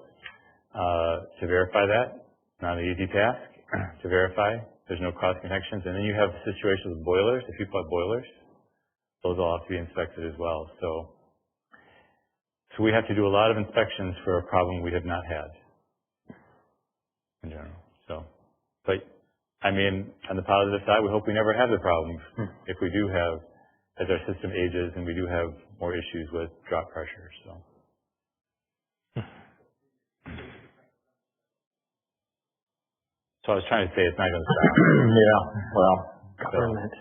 S7: to verify that. Not an easy task to verify. There's no cross connections. And then you have situations with boilers. If people have boilers, those all have to be inspected as well. So we have to do a lot of inspections for a problem we have not had in general. So, but I mean, on the positive side, we hope we never have the problem. If we do have, as our system ages and we do have more issues with drop pressure. So I was trying to say it's not going to stop.
S2: Government.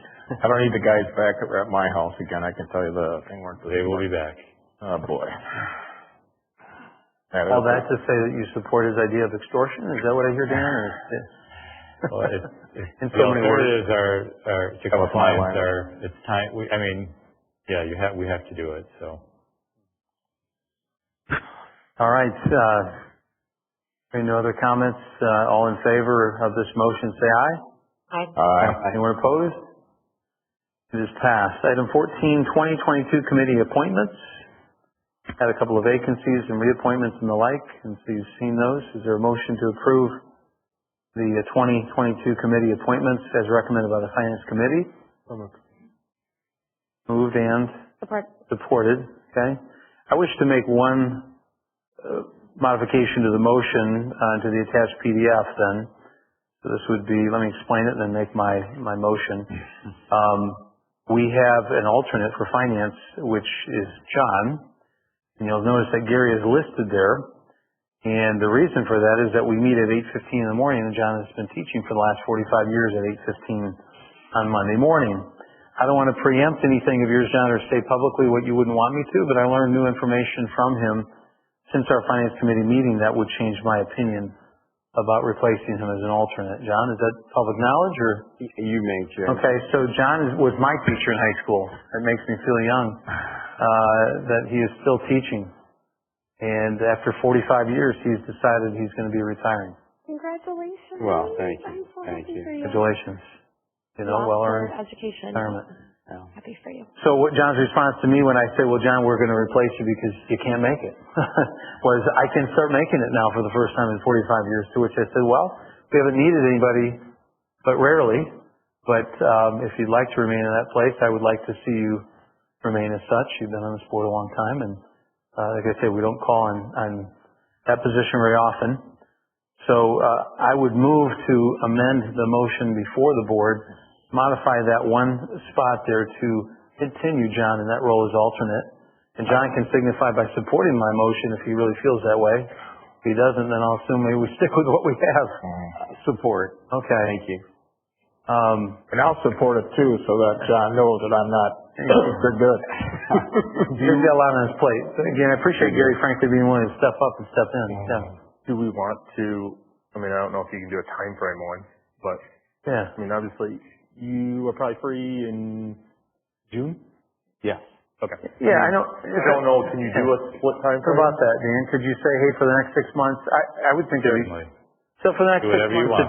S2: I don't need the guys back at my house again. I can tell you the thing weren't.
S7: They will be back.
S2: Oh boy.
S1: All that to say that you support his idea of extortion? Is that what I hear, Dan? Or
S7: well, the alternatives are to compliance. It's time. We have to do it. So.
S1: All right. Any other comments? All in favor of this motion, say aye.
S3: Aye.
S1: Aye. Anyone opposed? It is passed. Item 14, 2022 committee appointments. Had a couple of vacancies and reappointments and the like, and so you've seen those. Is there a motion to approve the 2022 committee appointments as recommended by the Finance Committee? Moved and supported. Okay. I wish to make one modification to the motion to the attached PDF then. So this would be, let me explain it and then make my motion. We have an alternate for finance, which is John. And you'll notice that Gary is listed there. And the reason for that is that we meet at 8:15 in the morning, and John has been teaching for the last 45 years at 8:15 on Monday morning. I don't want to preempt anything of yours, John, or say publicly what you wouldn't want me to, but I learned new information from him since our Finance Committee meeting that would change my opinion about replacing him as an alternate. John, is that public knowledge, or?
S5: You may, Chair.
S1: Okay, so John was my teacher in high school. That makes me feel young, that he is still teaching. And after 45 years, he's decided he's going to be retiring.
S3: Congratulations.
S5: Well, thank you.
S3: I'm so
S5: Thank
S3: happy
S5: you.
S3: for you.
S1: Congratulations. You know, well-earned
S3: education.
S1: retirement.
S5: Yeah.
S3: Happy for you.
S1: So what John's response to me when I said, well, John, we're going to replace you because you can't make it, was I can start making it now for the first time in 45 years, to which I said, well, we haven't needed anybody but rarely, but if you'd like to remain in that place, I would like to see you remain as such. You've been on the sport a long time, and like I said, we don't call on that position very often. So I would move to amend the motion before the board, modify that one spot there to continue John in that role as alternate. And John can signify by supporting my motion if he really feels that way. If he doesn't, then I'll assume maybe we stick with what we have.
S5: Support.
S1: Okay.
S5: Thank you.
S2: And I'll support it too, so that John knows that I'm not good.
S1: He's got a lot on his plate. But again, I appreciate Gary frankly being willing to step up and step in. Yeah.
S4: Do we want to, I mean, I don't know if you can do a time frame one, but
S1: Yeah.
S4: I mean, obviously you are probably free in June?
S5: Yes.
S4: Okay.
S1: Yeah, I know.
S4: I don't know, can you do a split time
S1: How
S4: frame?
S1: about that, Dan? Could you say, hey, for the next 6 months, I would think that'd be,
S7: Certainly.
S1: so for the next
S7: Do
S1: 6
S7: whatever you
S1: months,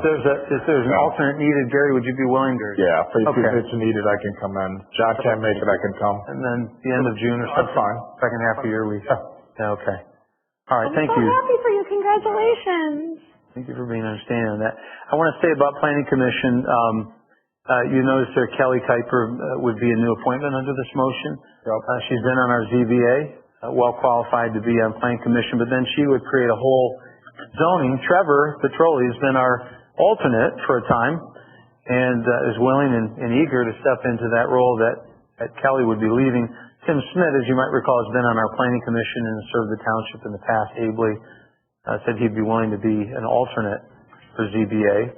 S1: if there's an alternate needed, Gary, would you be willing to?
S2: Yeah, if
S1: Okay.
S2: it's needed, I can come in. John can't make it, I can come.
S1: And then the end of June or
S2: That's
S1: something?
S2: fine.
S1: Second half of your week? Yeah, okay. All right, thank
S3: I'm
S1: you.
S3: so happy for you. Congratulations.
S1: Thank you for being understanding of that. I want to say about Planning Commission, you noticed there Kelly Kuiper would be a new appointment under this motion. She's been on our ZBA, well qualified to be on Planning Commission, but then she would create a whole zoning. Trevor Petroli has been our alternate for a time and is willing and eager to step into that role that Kelly would be leaving. Tim Smith, as you might recall, has been on our Planning Commission and served the township in the past ably. Said he'd be willing to be an alternate for ZBA.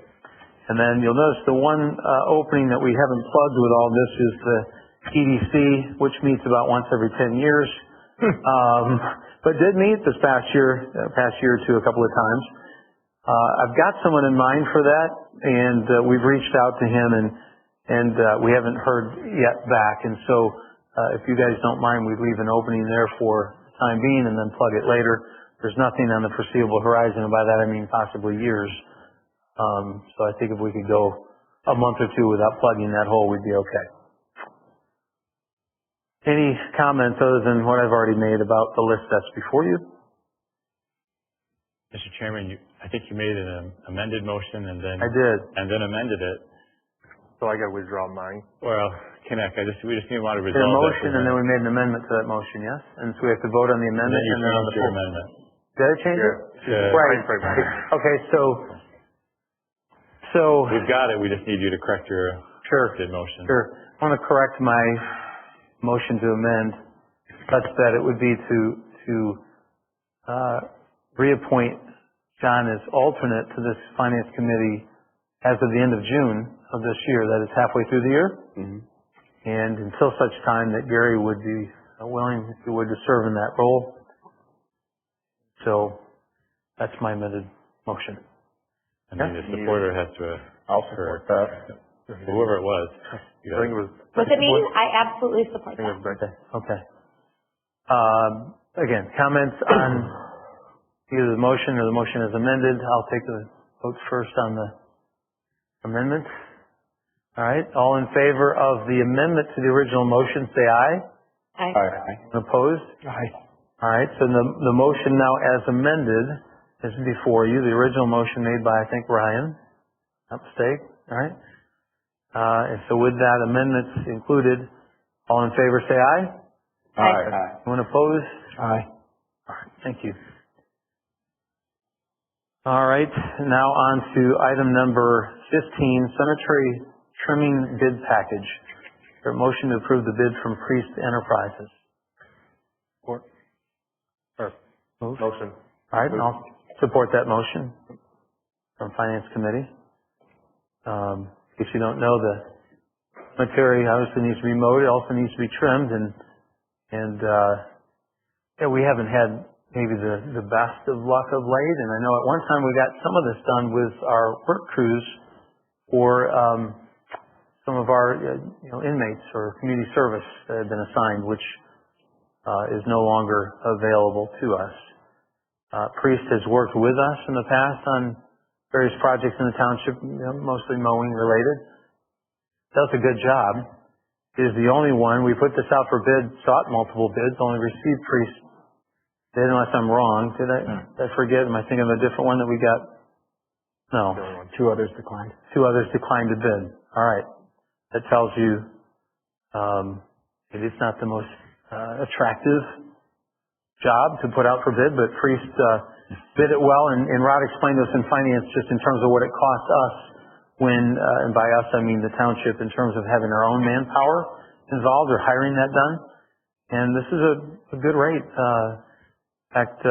S1: And then you'll notice the one opening that we haven't plugged with all this is the EDC, which meets about once every 10 years. But did meet this past year or two a couple of times. I've got someone in mind for that, and we've reached out to him, and we haven't heard yet back. And so if you guys don't mind, we'd leave an opening there for the time being and then plug it later. There's nothing on the foreseeable horizon, and by that I mean possibly years. So I think if we could go a month or two without plugging that hole, we'd be okay. Any comments other than what I've already made about the list that's before you?
S7: Mr. Chairman, I think you made an amended motion and then.
S1: I did.
S7: And then amended it.
S4: So I gotta withdraw mine.
S7: Well, Kinnick, we just need to want to
S1: We did
S7: resolve
S1: a
S7: that.
S1: motion and then we made an amendment to that motion, yes? And so we have to vote on the
S7: And
S1: amendment
S7: then you
S1: and then on the
S7: changed your
S1: full.
S7: amendment.
S1: Did I change it?
S7: Yeah.
S1: Right. Okay, so.
S7: We've got it, we just need you to correct your
S1: Sure.
S7: motion.
S1: Sure. I want to correct my motion to amend such that it would be to reappoint John as alternate to this finance committee as of the end of June of this year, that is halfway through the year.
S5: Mm-hmm.
S1: And until such time that Gary would be willing, if he would, to serve in that role. So that's my amended motion.
S7: And then the supporter has to.
S2: I'll support that.
S7: Whoever it was.
S4: I think it was.
S3: Was it me? I absolutely support that.
S1: Okay. Again, comments on either the motion or the motion as amended. I'll take the votes first on the amendment. All right. All in favor of the amendment to the original motion, say aye.
S3: Aye.
S2: Aye.
S1: Opposed?
S2: Aye.
S1: All right. So the motion now as amended is before you. The original motion made by, I think, Ryan. Not mistake. All right. And so with that amendment included, all in favor say aye.
S2: Aye.
S1: Anyone opposed?
S2: Aye.
S1: All right. Thank you. All right. Now on to item number 15, cemetery trimming bid package. Is there a motion to approve the bid from Priest Enterprises?
S4: Support. Or,
S1: Move.
S4: motion.
S1: All right. And I'll support that motion from Finance Committee. If you don't know, the cemetery obviously needs to be mowed. It also needs to be trimmed, and yeah, we haven't had maybe the best of luck of late. And I know at one time we got some of this done with our work crews or some of our inmates or community service that had been assigned, which is no longer available to us. Priest has worked with us in the past on various projects in the township, mostly mowing related. Does a good job. Is the only one. We put this out for bid, sought multiple bids, only received Priest bid, unless I'm wrong. Did I forget? Am I thinking of a different one that we got? No.
S6: 2 others declined.
S1: 2 others declined to bid. All right. That tells you it is not the most attractive job to put out for bid, but Priest bid it well, and Rod explained to us in finance just in terms of what it costs us when, and by us I mean the township, in terms of having our own manpower involved or hiring that done. And this is a good rate. In fact,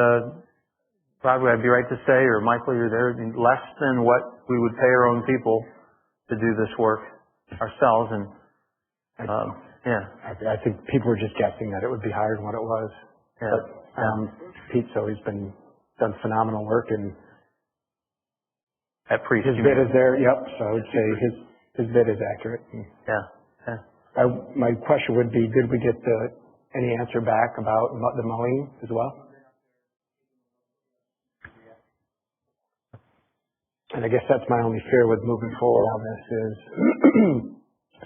S1: Rod, would I be right to say, or Michael, you're there, less than what we would pay our own people to do this work ourselves. And yeah.
S6: I think people were just guessing that it would be higher than what it was.
S1: Yeah.
S6: But Pete's always done phenomenal work, and
S1: at Priest,
S6: his bid is there. Yep. So I would say his bid is accurate.
S1: Yeah.
S6: My question would be, did we get the Any answer back about the mowing as well? And I guess that's my only fear with moving forward on this is,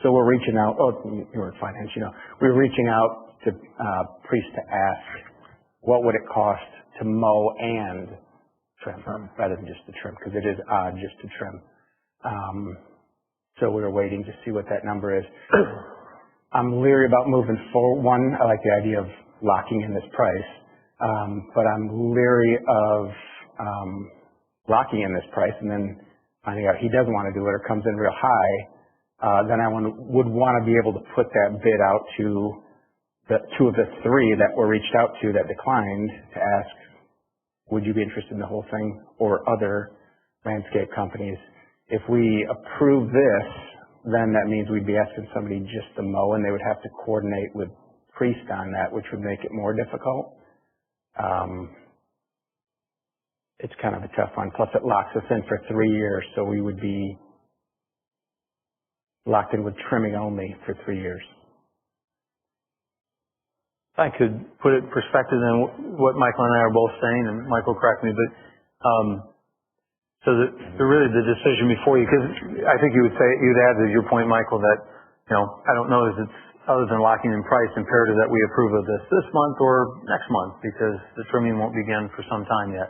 S6: so we're reaching out, you were in finance, we were reaching out to priests to ask what would it cost to mow and trim rather than just to trim, because it is odd just to trim. So we were waiting to see what that number is. I'm leery about moving forward. One, I like the idea of locking in this price, but I'm leery of locking in this price and then finding out he doesn't want to do it or comes in real high. Then I would want to be able to put that bid out to the two of the three that were reached out to that declined to ask, would you be interested in the whole thing, or other landscape companies? If we approve this, then that means we'd be asking somebody just to mow, and they would have to coordinate with priest on that, which would make it more difficult. It's kind of a tough one. Plus, it locks us in for 3 years, so we would be locked in with trimming only for 3 years.
S1: If I could put it in perspective than what Michael and I are both saying, and Michael correct me, but so really the decision before you, because I think you'd add to your point, Michael, that I don't know if it's other than locking in price imperative that we approve of this month or next month, because the trimming won't begin for some time yet.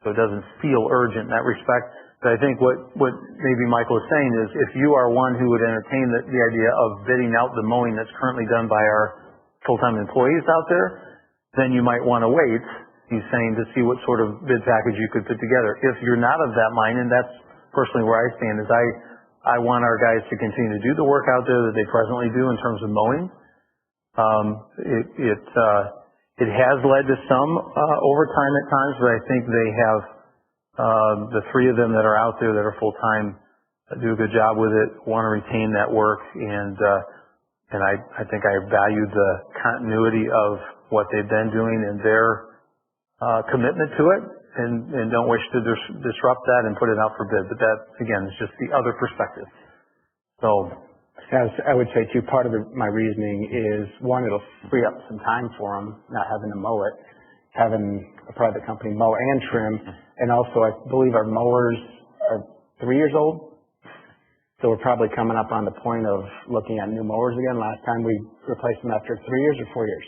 S1: So it doesn't feel urgent in that respect. But I think what maybe Michael is saying is if you are one who would entertain the idea of bidding out the mowing that's currently done by our full-time employees out there, then you might want to wait, he's saying, to see what sort of bid package you could put together. If you're not of that mind, and that's personally where I stand, is I want our guys to continue to do the work out there that they presently do in terms of mowing. It has led to some overtime at times, but I think they have the three of them that are out there that are full-time do a good job with it, want to retain that work, and I think I value the continuity of what they've been doing and their commitment to it, and don't wish to disrupt that and put it out for bid. But that, again, is just the other perspective. So,
S6: as I would say too, part of my reasoning is, one, it'll free up some time for them, not having to mow it, having a private company mow and trim, and also I believe our mowers are 3 years old, so we're probably coming up on the point of looking at new mowers again. Last time we replaced them after 3 years or 4 years.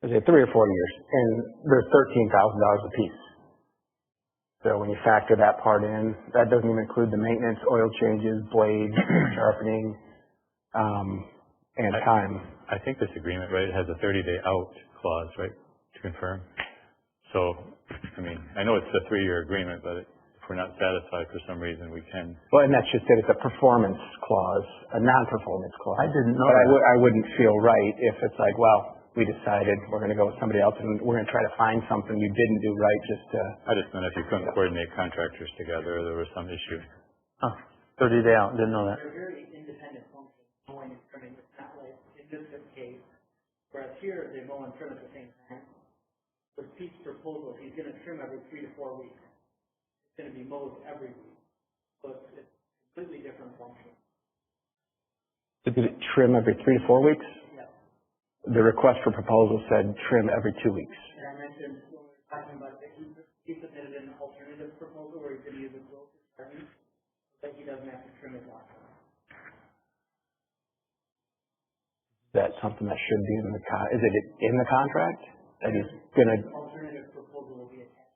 S6: Was it 3 or 4 years? And they're $13,000 a piece. So when you factor that part in, that doesn't even include the maintenance, oil changes, blades, sharpening, and time.
S7: I think this agreement, right, has a 30-day out clause, right, to confirm. So, I mean, I know it's a 3-year agreement, but if we're not satisfied for some reason, we can.
S6: Well, and that's just it. It's a performance clause, a non-performance clause.
S1: I didn't know
S6: but
S1: that.
S6: I wouldn't feel right if it's like, well, we decided we're going to go with somebody else and we're going to try to find something you didn't do right just to...
S7: I just meant if you couldn't coordinate contractors together, there was some issue.
S1: 30-day out. Didn't know that.
S8: They're very independent functions, mowing and trimming. It's not like in this case, whereas here they mow and trim at the same time. With Pete's proposal, he's going to trim every 3 to 4 weeks. It's going to be mowed every week. So it's a completely different function.
S6: Did it trim every 3 to 4 weeks?
S8: Yeah.
S6: The request for proposal said trim every 2 weeks.
S8: And I mentioned when we were talking about that he submitted an alternative proposal where he's going to use a growth trimming, but he doesn't have to trim his lot.
S6: Is that something that should be in the is it in the contract that he's going to?
S8: Alternative proposal will be attached.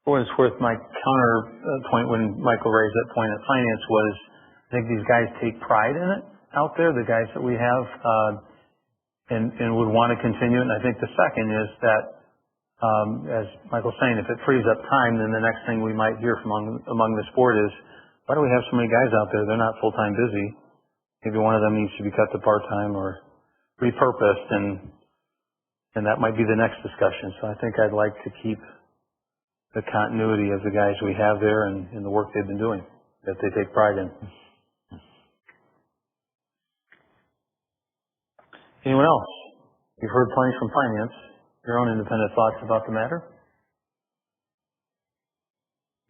S1: For what it's worth, my counterpoint when Michael raised that point at finance was, I think these guys take pride in it out there, the guys that we have, and would want to continue. And I think the second is that, as Michael's saying, if it frees up time, then the next thing we might hear from among this board is, why do we have so many guys out there? They're not full-time busy. Maybe one of them needs to be cut to part-time or repurposed, and that might be the next discussion. So I think I'd like to keep the continuity of the guys we have there and the work they've been doing, that they take pride in. Anyone else? You've heard plenty from finance. Your own independent thoughts about the matter?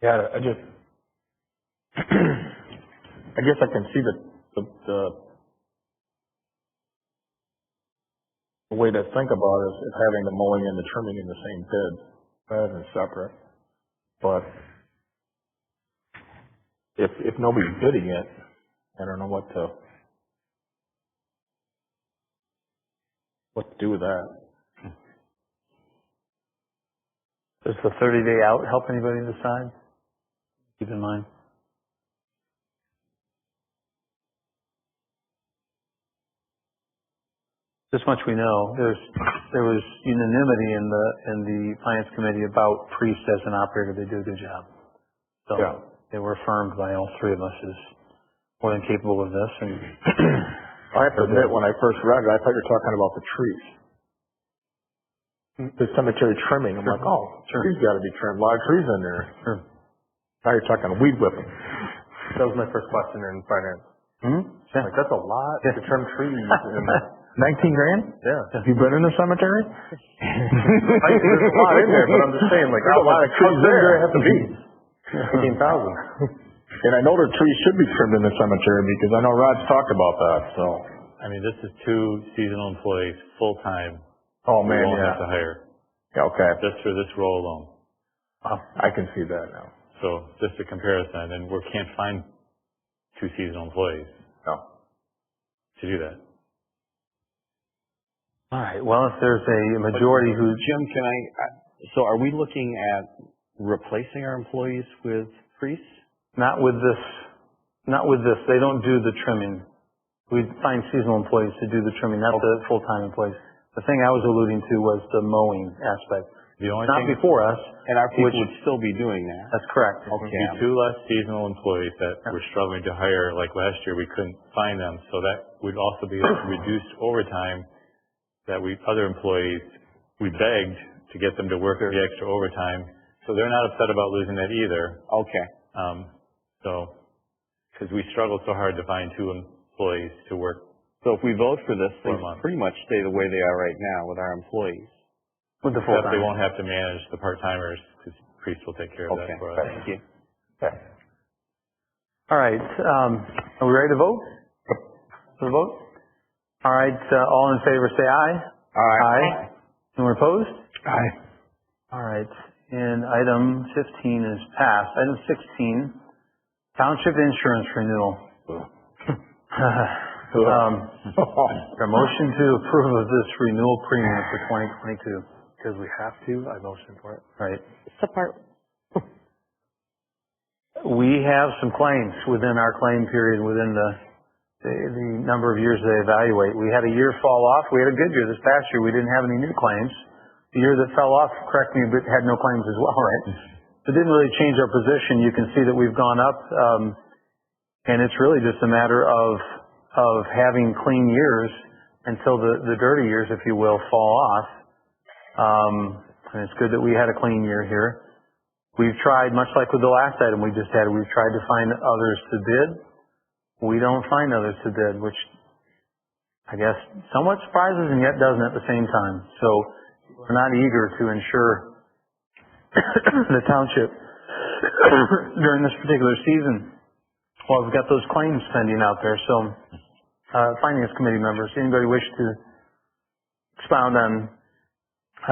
S2: Yeah, I just I guess I can see the way to think about it is having the mowing and the trimming in the same bid rather than separate. But if nobody's bidding it, I don't know what to do with that.
S1: Does the 30-day out help anybody decide? Keep in mind. This much we know. There was unanimity in the finance committee about Priest as an operator. They do a good job. So
S2: Yeah.
S1: they were affirmed by all three of us as more than capable of this. And
S2: I have to admit, when I first read it, I thought you were talking about the trees. The cemetery trimming. I'm like, oh, trees got to be trimmed. A lot of trees in there.
S1: Sure.
S2: Now you're talking weed whipping.
S4: That was my first question in finance.
S1: Mm-hmm. Yeah.
S4: Like, that's a lot to trim trees. And
S2: 19 grand?
S4: yeah.
S2: Have you been in the cemetery?
S4: There's a lot in there, but I'm just saying, like,
S2: There's a lot of trees there.
S4: There have to be 15,000.
S2: And I know the trees should be trimmed in the cemetery because I know Rod's talked about that, so.
S7: I mean, this is 2 seasonal employees, full-time.
S2: Oh,
S7: We
S2: man,
S7: won't
S2: yeah.
S7: have to hire,
S2: Yeah, okay.
S7: just for this role alone.
S2: I can see that now.
S7: So just a comparison, and we can't find 2 seasonal employees
S2: No.
S7: to do that.
S1: all right. Well, if there's a majority who
S5: Jim, so are we looking at replacing our employees with priests?
S1: not with this, they don't do the trimming. We find seasonal employees to do the trimming, not the full-time employees. The thing I was alluding to was the mowing aspect.
S7: The only
S1: Not
S7: thing,
S1: before us.
S5: And our people
S1: Which-
S5: would still be doing that.
S1: That's correct.
S5: Okay.
S7: be 2 less seasonal employees that we're struggling to hire. Like last year, we couldn't find them, so that would also be reduced overtime that other employees, we begged to get them to work the extra overtime, so they're not upset about losing that either.
S5: Okay.
S7: So, because we struggled so hard to find 2 employees to work.
S5: So if we vote for this,
S7: For a
S5: things
S7: month.
S5: pretty much stay the way they are right now with our employees.
S1: With the
S7: Except they
S1: full-time.
S7: won't have to manage the part-timers, because Priest will take care of
S5: Okay.
S7: that for us.
S5: Thank you.
S1: All right. Are we ready to vote? For the vote? All right. All in favor say aye. Aye. Anyone opposed?
S2: Aye.
S1: All right. And item 15 is passed. Item 16, Township Insurance Renewal. A motion to approve of this renewal premium for 2022.
S4: Because we have to, I motion for it.
S1: Right.
S3: Support.
S1: We have some claims within our claim period, within the number of years they evaluate. We had a year fall off. We had a good year this past year. We didn't have any new claims. The year that fell off, correct me, but had no claims as well, right? It didn't really change our position. You can see that we've gone up, and it's really just a matter of having clean years until the dirty years, if you will, fall off. And it's good that we had a clean year here. We've tried, much like with the last item we just had, we've tried to find others to bid. We don't find others to bid, which I guess somewhat surprises and yet doesn't at the same time. So we're not eager to insure the township during this particular season while we've got those claims pending out there. So, finance committee members, anybody wish to expound on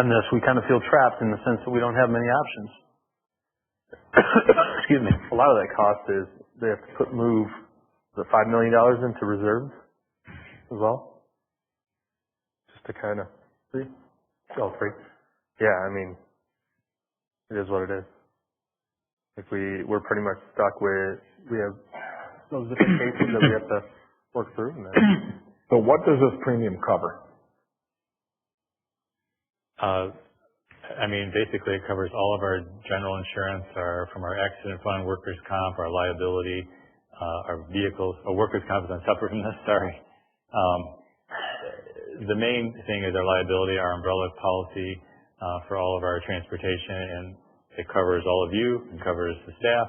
S1: this? We kind of feel trapped in the sense that we don't have many options. Excuse me.
S4: A lot of that cost is they have to move the $5 million into reserves as well. Just to kind of three. Yeah, I mean, it is what it is. If we're pretty much stuck with, we have those different cases that we have to work through. And then,
S2: So what does this premium cover?
S7: I mean, basically it covers all of our general insurance, from our accident fund, workers' comp, our liability, our vehicles. Workers' comp is on separate from this, sorry. The main thing is our liability, our umbrella policy for all of our transportation, and it covers all of you, it covers the staff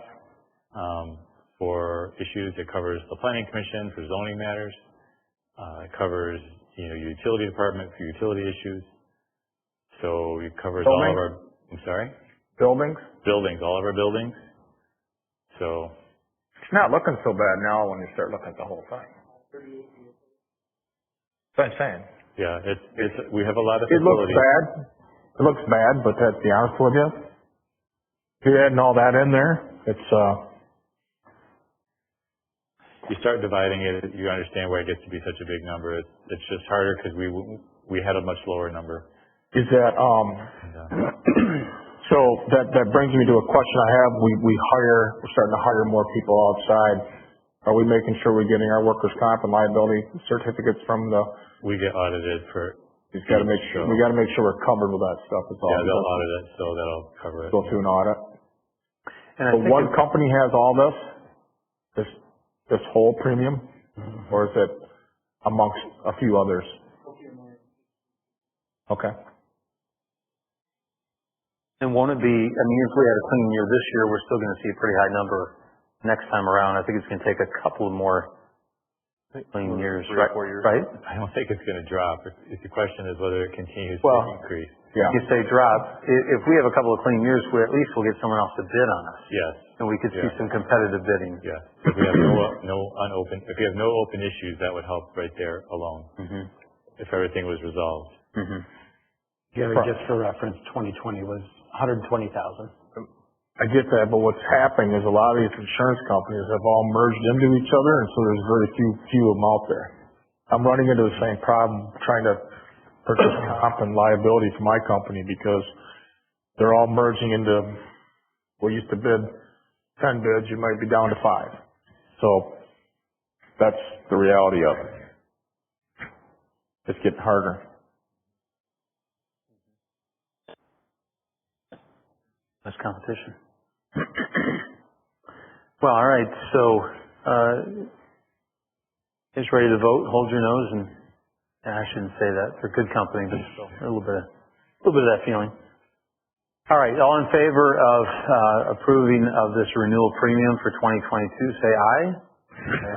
S7: for issues, it covers the planning commission for zoning matters, it covers your utility department for utility issues. So it covers all of our, I'm sorry?
S2: Buildings?
S7: Buildings, all of our buildings. So
S2: It's not looking so bad now when you start looking at the whole thing. That's what I'm saying.
S7: Yeah, we have a lot of
S2: It looks
S7: facilities.
S2: bad. It looks bad, but to be honest with you, if you're adding all that in there, it's,
S7: You start dividing it, you understand why it gets to be such a big number. It's just harder because we had a much lower number.
S2: is that, so that brings me to a question I have. We're starting to hire more people outside. Are we making sure we're getting our workers' comp and liability certificates from the?
S7: We get audited for.
S2: We got to make sure we're covered with that stuff. That's all.
S7: Yeah, they'll audit it, so that'll cover it.
S2: Go through an audit.
S1: And I
S2: So
S1: think
S2: one company has all this whole premium, or is it amongst a few others? Okay.
S1: And won't it be, I mean, if we had a clean year this year, we're still going to see a pretty high number next time around. I think it's going to take a couple of more clean years,
S4: 3 or 4 years.
S1: right?
S7: I don't think it's going to drop. If the question is whether it continues
S1: Well,
S7: to increase.
S2: Yeah.
S1: You say drop. If we have a couple of clean years, at least we'll get someone else to bid on us.
S7: Yes.
S1: And we could see some competitive bidding.
S7: Yes. If we have if we have no open issues, that would help right there alone.
S1: Mm-hmm.
S7: If everything was resolved.
S1: Mm-hmm.
S6: Gary, just for reference, 2020 was 120,000.
S2: I get that, but what's happening is a lot of these insurance companies have all merged into each other, and so there's very few of them out there. I'm running into the same problem trying to purchase comp and liability for my company because they're all merging into, we used to bid 10 bids, you might be down to 5. So that's the reality of it. It's getting harder.
S1: Less competition. Well, all right. So, just ready to vote. Hold your nose, and I shouldn't say that. They're good company, but still a little bit of that feeling. All right. All in favor of approving of this renewal premium for 2022, say aye.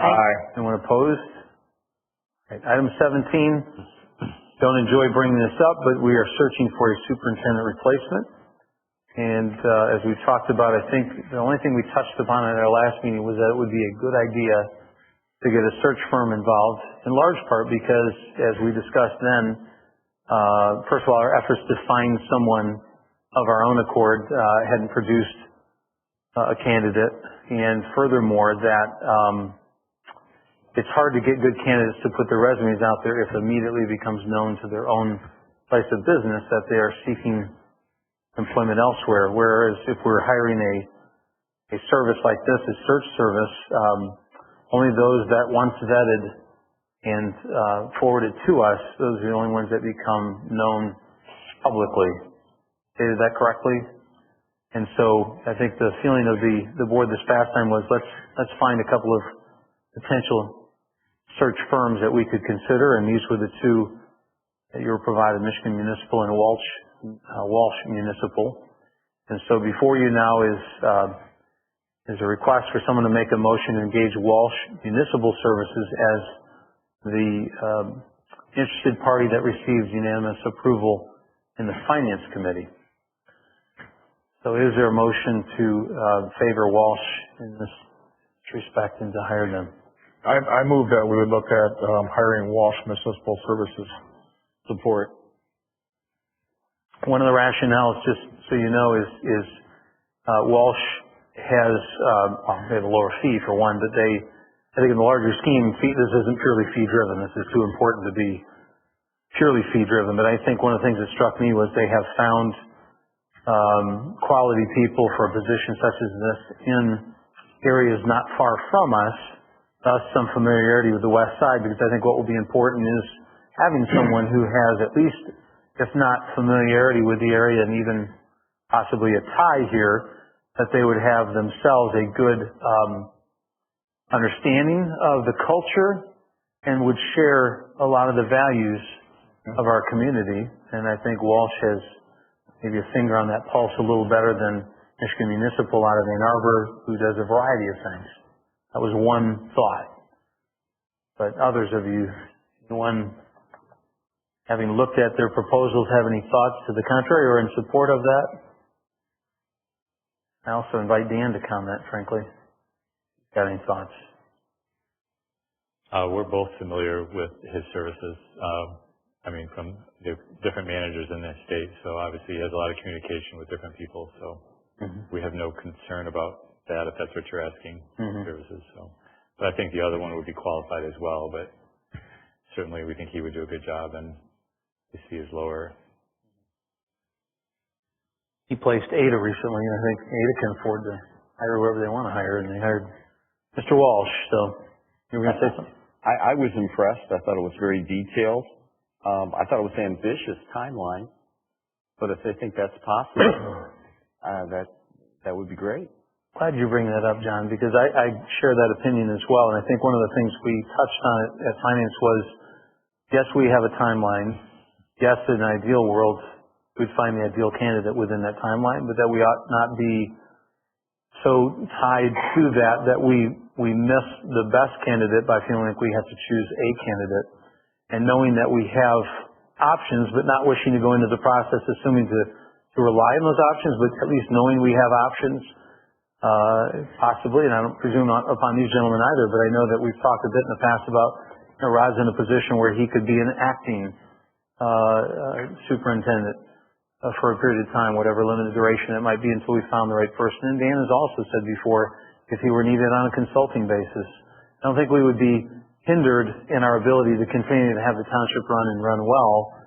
S2: Aye.
S1: Anyone opposed? Right. Item 17. Don't enjoy bringing this up, but we are searching for a superintendent replacement. And as we talked about, I think the only thing we touched upon at our last meeting was that it would be a good idea to get a search firm involved, in large part because, as we discussed then, first of all, our efforts to find someone of our own accord hadn't produced a candidate, and furthermore, that it's hard to get good candidates to put their resumes out there if it immediately becomes known to their own place of business that they are seeking employment elsewhere. Whereas if we're hiring a service like this, a search service, only those that once vetted and forwarded to us, those are the only ones that become known publicly. Stated that correctly? And so I think the feeling of the board this past time was let's find a couple of potential search firms that we could consider, and these were the two that you were provided, Michigan Municipal and Walsh Municipal. And so before you now is a request for someone to make a motion to engage Walsh Municipal Services as the interested party that receives unanimous approval in the Finance Committee. So is there a motion to favor Walsh in this respect and to hire them?
S2: I move that we would look at hiring Walsh Municipal Services.
S1: Support. One of the rationales, just so you know, is Walsh has they have a lower fee for one, but I think in the larger scheme, this isn't purely fee driven. This is too important to be purely fee driven. But I think one of the things that struck me was they have found quality people for a position such as this in areas not far from us, thus some familiarity with the West Side, because I think what will be important is having someone who has at least, if not familiarity with the area and even possibly a tie here, that they would have themselves a good understanding of the culture and would share a lot of the values of our community. And I think Walsh has maybe a finger on that pulse a little better than Michigan Municipal out of Ann Arbor, who does a variety of things. That was one thought. But others of you, anyone having looked at their proposals, have any thoughts to the contrary or in support of that? I also invite Dan to comment, frankly. Got any thoughts?
S7: We're both familiar with his services. From the different managers in the state, so obviously he has a lot of communication with different people, so we have no concern about that, if that's what you're asking, services. So, but I think the other one would be qualified as well, but certainly we think he would do a good job, and we see his lower.
S1: He placed Ada recently, and I think Ada can afford to hire whoever they want to hire, and they hired Mr. Walsh, so you were going to say something?
S5: I was impressed. I thought it was very detailed. I thought it was an ambitious timeline, but if they think that's possible, that would be great.
S1: Glad you bring that up, John, because I share that opinion as well, and I think one of the things we touched on at Finance was, yes, we have a timeline. Yes, in an ideal world, we'd find the ideal candidate within that timeline, but that we ought not be so tied to that we miss the best candidate by feeling like we have to choose a candidate. And knowing that we have options, but not wishing to go into the process assuming to rely on those options, but at least knowing we have options, possibly, and I don't presume upon these gentlemen either, but I know that we've talked a bit in the past about Rod's in a position where he could be an acting superintendent for a period of time, whatever limited duration it might be until we found the right person. And Dan has also said before, if he were needed on a consulting basis, I don't think we would be hindered in our ability to continue to have the township run and run well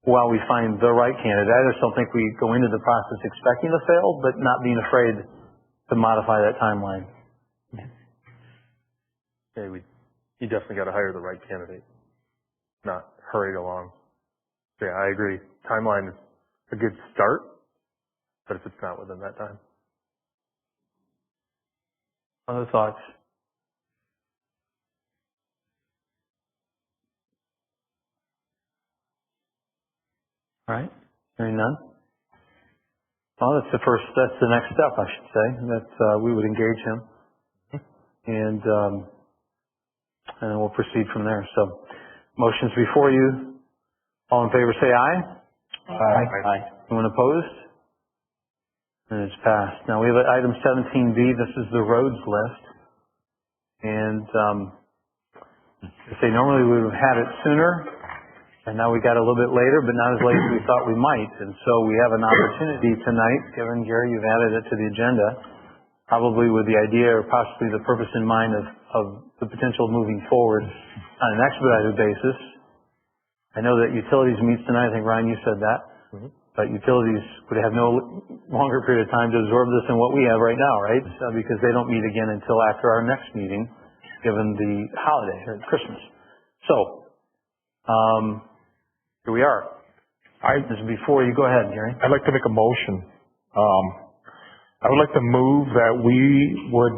S1: while we find the right candidate. I just don't think we go into the process expecting to fail, but not being afraid to modify that timeline.
S4: Yeah, you definitely got to hire the right candidate, not hurry it along. Yeah, I agree. Timeline is a good start, but if it's not within that time.
S1: Other thoughts? All right. Hearing none? Well, that's the next step, I should say, that we would engage him. And then we'll proceed from there. So, motions before you. All in favor say aye.
S5: Aye.
S1: Anyone opposed? And it's passed. Now we have item 17B. This is the roads list. And normally we would have had it sooner. And now we got a little bit later, but not as late as we thought we might. And so we have an opportunity tonight, given, Gary, you've added it to the agenda, probably with the idea or possibly the purpose in mind of the potential of moving forward on an expedited basis. I know that utilities meets tonight. I think, Ryan, you said that. But utilities would have no longer period of time to absorb this than what we have right now, right? Because they don't meet again until after our next meeting, given the holiday, or Christmas. So, here we are. This is before you. Go ahead, Gary.
S2: I'd like to make a motion. I would like to move that we would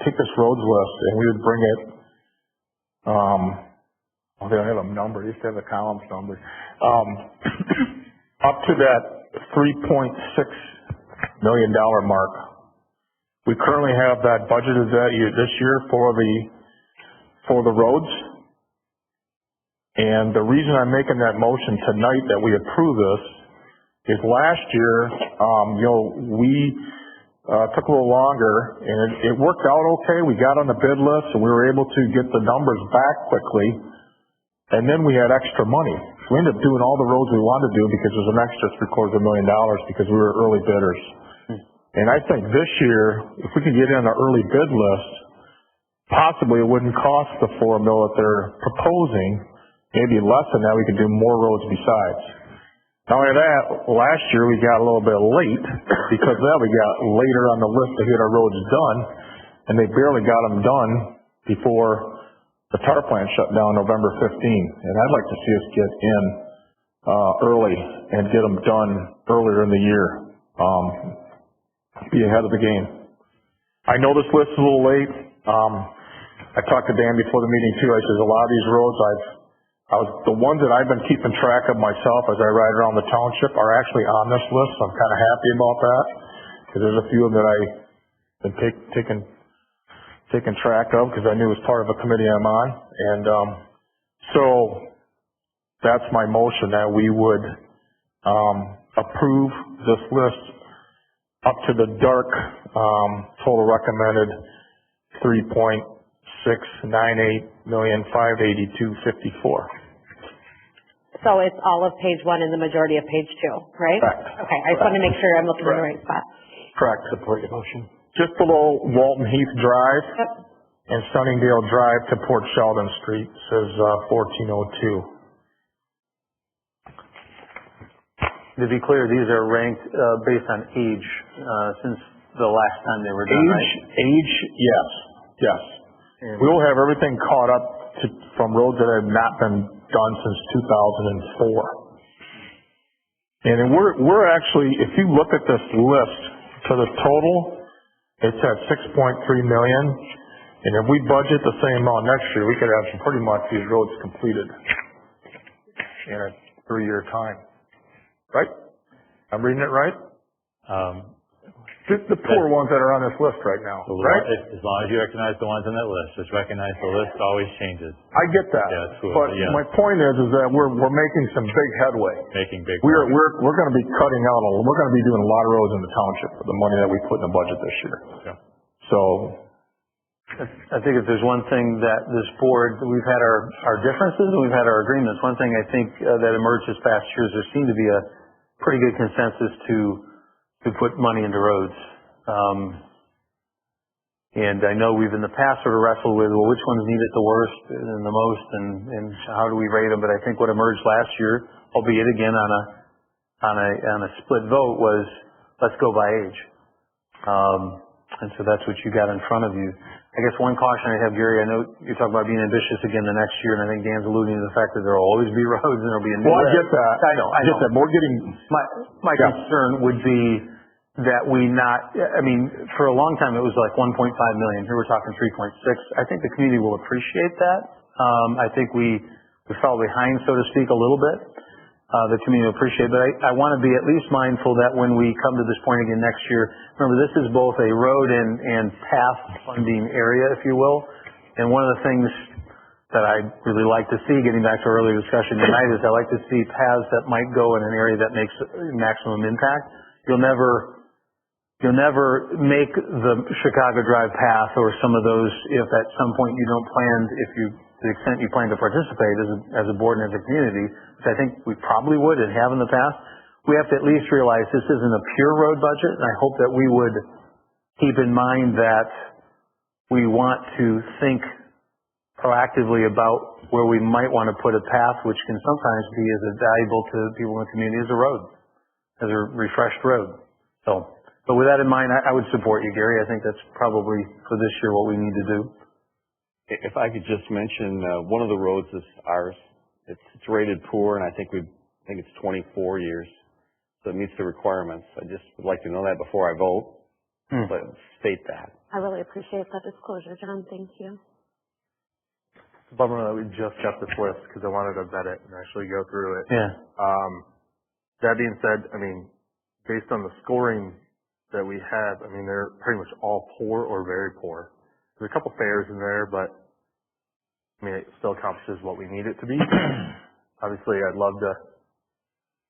S2: take this roads list and we would bring it, they don't have a number, they used to have the columns numbers, up to that $3.6 million mark. We currently have that budgeted this year for the roads. And the reason I'm making that motion tonight that we approve this is last year, we took a little longer and it worked out okay. We got on the bid list and we were able to get the numbers back quickly. And then we had extra money. So we ended up doing all the roads we wanted to do because there's an extra $750,000 because we were early bidders. And I think this year, if we could get in the early bid list, possibly it wouldn't cost the $4 million that they're proposing. Maybe less than that, we could do more roads besides. Not only that, last year we got a little bit late because of that we got later on the list to get our roads done, and they barely got them done before the tar plant shut down November 15. And I'd like to see us get in early and get them done earlier in the year, be ahead of the game. I know this list is a little late. I talked to Dan before the meeting too. I said a lot of these roads the ones that I've been keeping track of myself as I ride around the township are actually on this list, so I'm kind of happy about that, because there's a few of them that I've been taking track of because I knew it was part of a committee I'm on. And so that's my motion, that we would approve this list up to the dark total recommended $3.698,582.54.
S3: So it's all of page 1 and the majority of page 2, right?
S2: Correct.
S3: Okay, I just want to make sure I'm looking in the right spot.
S2: Correct.
S6: Support your motion.
S2: Just below Walton Heath Drive
S3: Yep.
S2: and Sunningdale Drive to Port Sheldon Street, says 1402.
S1: To be clear, these are ranked based on age since the last time they were done, right?
S2: Age, yes.
S1: And
S2: We will have everything caught up from roads that have not been done since 2004. And then we're actually, if you look at this list, to the total, it's at 6.3 million. And if we budget the same amount next year, we could have pretty much these roads completed in a 3-year time. Right? I'm reading it right? Just the poor ones that are on this list right now, right?
S7: As long as you recognize the ones on that list, just recognize the list always changes.
S2: I get that.
S7: Yeah, it's cool.
S2: But
S7: Yeah.
S2: my point is that we're making some big headway.
S7: Making big.
S2: We're going to be cutting out we're going to be doing a lot of roads in the township for the money that we put in the budget this year.
S7: Yeah.
S2: So
S1: I think if there's one thing that this board, we've had our differences and we've had our agreements. One thing I think that emerged this past year is there seemed to be a pretty good consensus to put money into roads. And I know we've in the past sort of wrestled with, well, which ones need it the worst and the most, and how do we rate them? But I think what emerged last year, albeit again on a split vote, was let's go by age. And so that's what you got in front of you. I guess one caution I have, Gary, I know you're talking about being ambitious again the next year, and I think Dan's alluding to the fact that there will always be roads and there'll be a new.
S2: Well, I get that.
S1: I know.
S2: I get that. We're getting
S1: my concern would be that we not. I mean, for a long time it was like 1.5 million. Here we're talking 3.6. I think the community will appreciate that. I think we fell behind, so to speak, a little bit. The community will appreciate it, but I want to be at least mindful that when we come to this point again next year, remember this is both a road and path funding area, if you will. And one of the things that I really like to see, getting back to our earlier discussion tonight, is I like to see paths that might go in an area that makes maximum impact. You'll never make the Chicago Drive path or some of those if at some point you don't plan, to the extent you plan to participate as a board and as a community, which I think we probably would and have in the past. We have to at least realize this isn't a pure road budget, and I hope that we would keep in mind that we want to think proactively about where we might want to put a path, which can sometimes be as valuable to people in the community as a road, as a refreshed road. So, but with that in mind, I would support you, Gary. I think that's probably for this year what we need to do.
S5: If I could just mention, one of the roads is ours. It's rated poor, and I think it's 24 years, so it meets the requirements. I just would like to know that before I vote, but state that.
S3: I really appreciate that disclosure, John. Thank you.
S4: It's a bummer that we just got this list because I wanted to vet it and actually go through it.
S1: Yeah.
S4: That being said, I mean, based on the scoring that we have, I mean, they're pretty much all poor or very poor. There's a couple fairs in there, but I mean, it still accomplishes what we need it to be. Obviously, I'd love to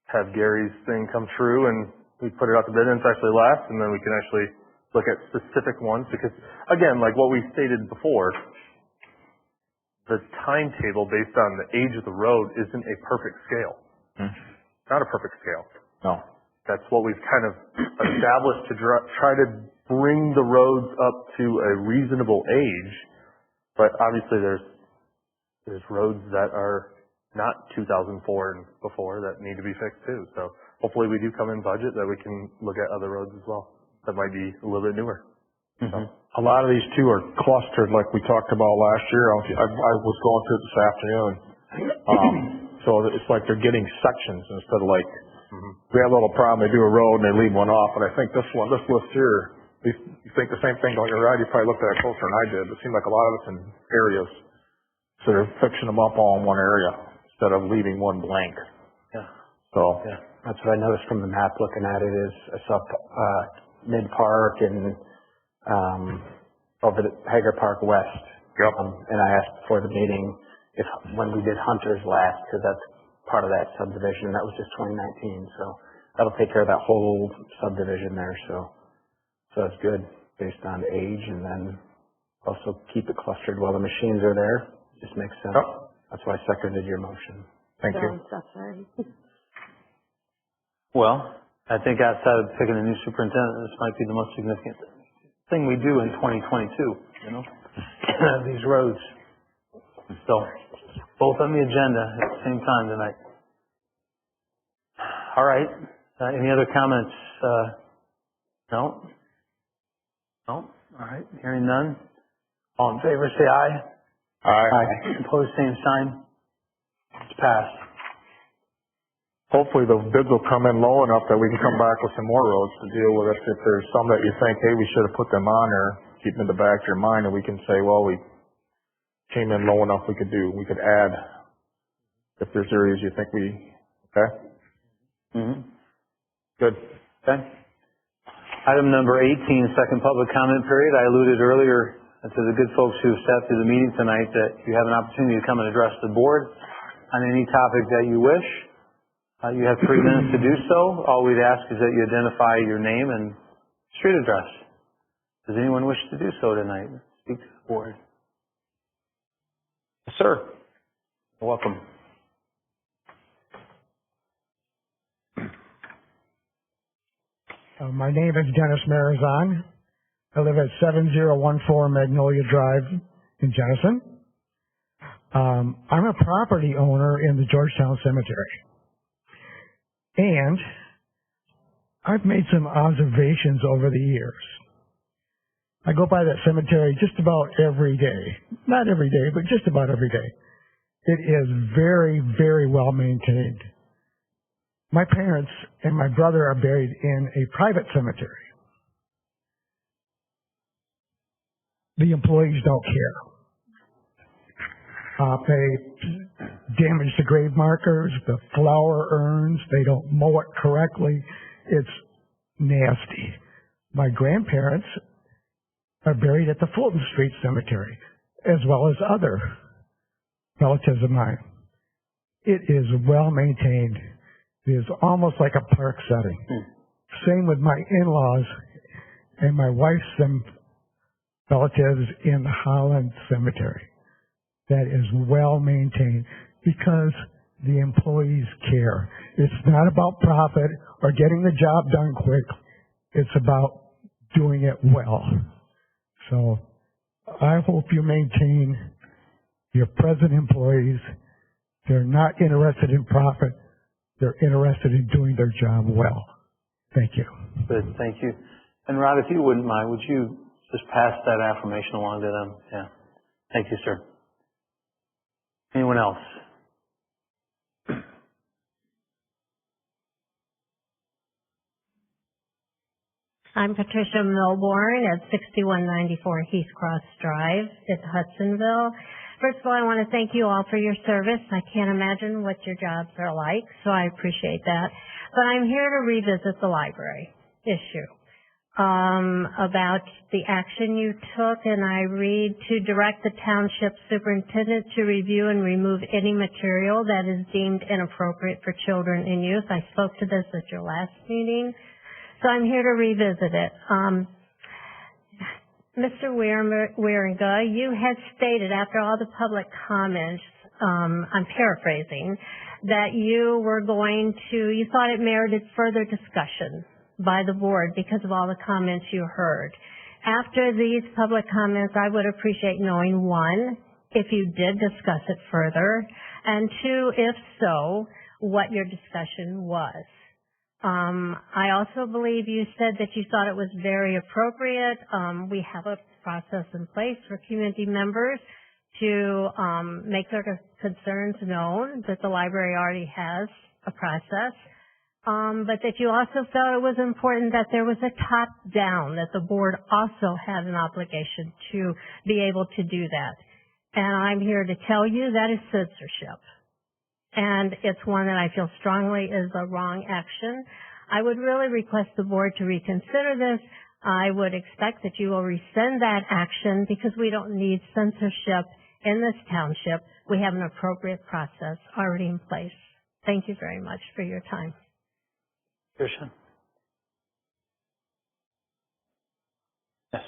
S4: have Gary's thing come true and we put it out to bid and it's actually last, and then we can actually look at specific ones because, again, like what we stated before, the timetable based on the age of the road isn't a perfect scale. Not a perfect scale.
S2: no.
S4: That's what we've kind of established to try to bring the roads up to a reasonable age, but obviously there's roads that are not 2004 and before that need to be fixed too. So hopefully we do come in budget that we can look at other roads as well that might be a little bit newer. So.
S2: A lot of these too are clustered like we talked about last year. I was going through it this afternoon. So it's like they're getting sections instead of like, we have a little problem, they do a road and they leave one off, but I think this list here, you think the same thing going around, you probably looked at it closer than I did. It seemed like a lot of it's in areas. So they're fixing them up all in one area instead of leaving one blank.
S1: Yeah.
S2: So.
S6: Yeah. That's what I noticed from the map looking at it is I saw Mid Park and over the Hager Park West.
S2: Yep.
S6: And I asked before the meeting when we did Hunter's last, because that's part of that subdivision, and that was just 2019. So that'll take care of that whole subdivision there. So that's good based on age and then also keep it clustered while the machines are there. Just makes sense.
S2: Oh.
S6: That's why I seconded your motion.
S2: Thank you.
S3: That's right.
S1: Well, I think outside of picking a new superintendent, this might be the most significant thing we do in 2022, you know? These roads. So, both on the agenda at the same time tonight. All right. Any other comments? No? No? All right. Hearing none. All in favor, say aye.
S2: Aye.
S1: Opposed, same sign. It's passed.
S2: Hopefully those bids will come in low enough that we can come back with some more roads to deal with. If there's some that you think, hey, we should have put them on or keep them in the back of your mind, and we can say, well, we came in low enough we could add if there's areas you think okay?
S1: Mm-hmm.
S2: Good.
S1: Okay. Item number 18, second public comment period. I alluded earlier to the good folks who sat through the meeting tonight that you have an opportunity to come and address the board on any topic that you wish. You have 3 minutes to do so. All we'd ask is that you identify your name and street address. Does anyone wish to do so tonight? Speak to the board.
S2: Yes, sir.
S1: Welcome.
S9: My name is Dennis Marizan. I live at 7014 Magnolia Drive in Jenison. I'm a property owner in the Georgetown Cemetery. And I've made some observations over the years. I go by that cemetery just about every day. Not every day, but just about every day. It is very, very well maintained. My parents and my brother are buried in a private cemetery. The employees don't care. They damage the grave markers, the flower urns, they don't mow it correctly. It's nasty. My grandparents are buried at the Fulton Street Cemetery, as well as other relatives of mine. It is well maintained. It is almost like a park setting. Same with my in-laws and my wife's relatives in the Holland Cemetery. That is well maintained because the employees care. It's not about profit or getting the job done quick. It's about doing it well. So I hope you maintain your present employees. They're not interested in profit. They're interested in doing their job well. Thank you.
S1: Good, thank you. And Rod, if you wouldn't mind, would you just pass that affirmation along to them? Yeah. Thank you, sir. Anyone else?
S3: I'm Patricia Milbourne at 6194 Heath Cross Drive in Hudsonville. First of all, I want to thank you all for your service. I can't imagine what your jobs are like, so I appreciate that. But I'm here to revisit the library issue. About the action you took, and I read to direct the township superintendent to review and remove any material that is deemed inappropriate for children and youth. I spoke to this at your last meeting, so I'm here to revisit it. Mr. Wieringa, you had stated after all the public comments, I'm paraphrasing, that you thought it merited further discussion by the board because of all the comments you heard. After these public comments, I would appreciate knowing, 1, if you did discuss it further, and 2, if so, what your discussion was. I also believe you said that you thought it was very appropriate. We have a process in place for community members to make their concerns known, that the library already has a process. But that you also felt it was important that there was a top-down, that the board also had an obligation to be able to do that. And I'm here to tell you that is censorship. And it's one that I feel strongly is a wrong action. I would really request the board to reconsider this. I would expect that you will rescind that action because we don't need censorship in this township. We have an appropriate process already in place. Thank you very much for your time.
S1: Christian? Yes.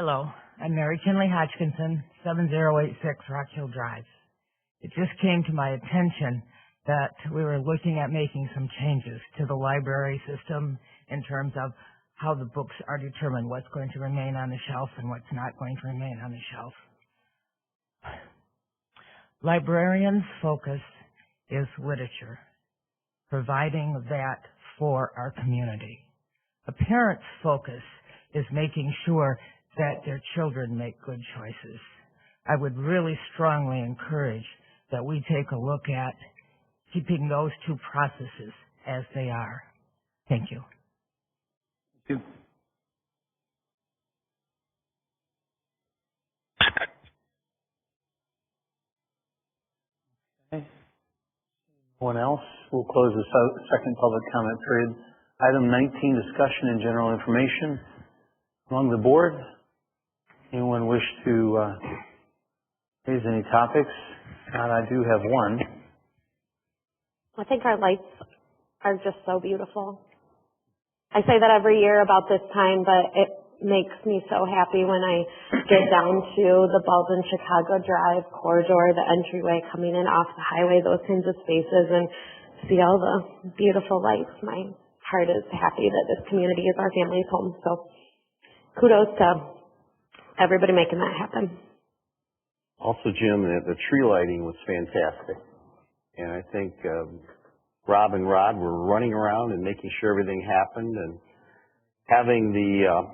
S10: Hello, I'm Mary Kinley Hodgkinson, 7086 Rock Hill Drive. It just came to my attention that we were looking at making some changes to the library system in terms of how the books are determined, what's going to remain on the shelf and what's not going to remain on the shelf. Librarians' focus is literature, providing that for our community. A parent's focus is making sure that their children make good choices. I would really strongly encourage that we take a look at keeping those two processes as they are. Thank you.
S1: Thank you. Okay. Anyone else? We'll close the second public comment period. Item 19, discussion and general information. Among the board, anyone wish to raise any topics? I do have one.
S3: I think our lights are just so beautiful. I say that every year about this time, but it makes me so happy when I get down to the Baldwin Chicago Drive corridor, the entryway coming in off the highway, those kinds of spaces, and see all the beautiful lights. My heart is happy that this community is our family's home. So kudos to everybody making that happen.
S5: Also, Jim, the tree lighting was fantastic. And I think Rob and Rod were running around and making sure everything happened. And having the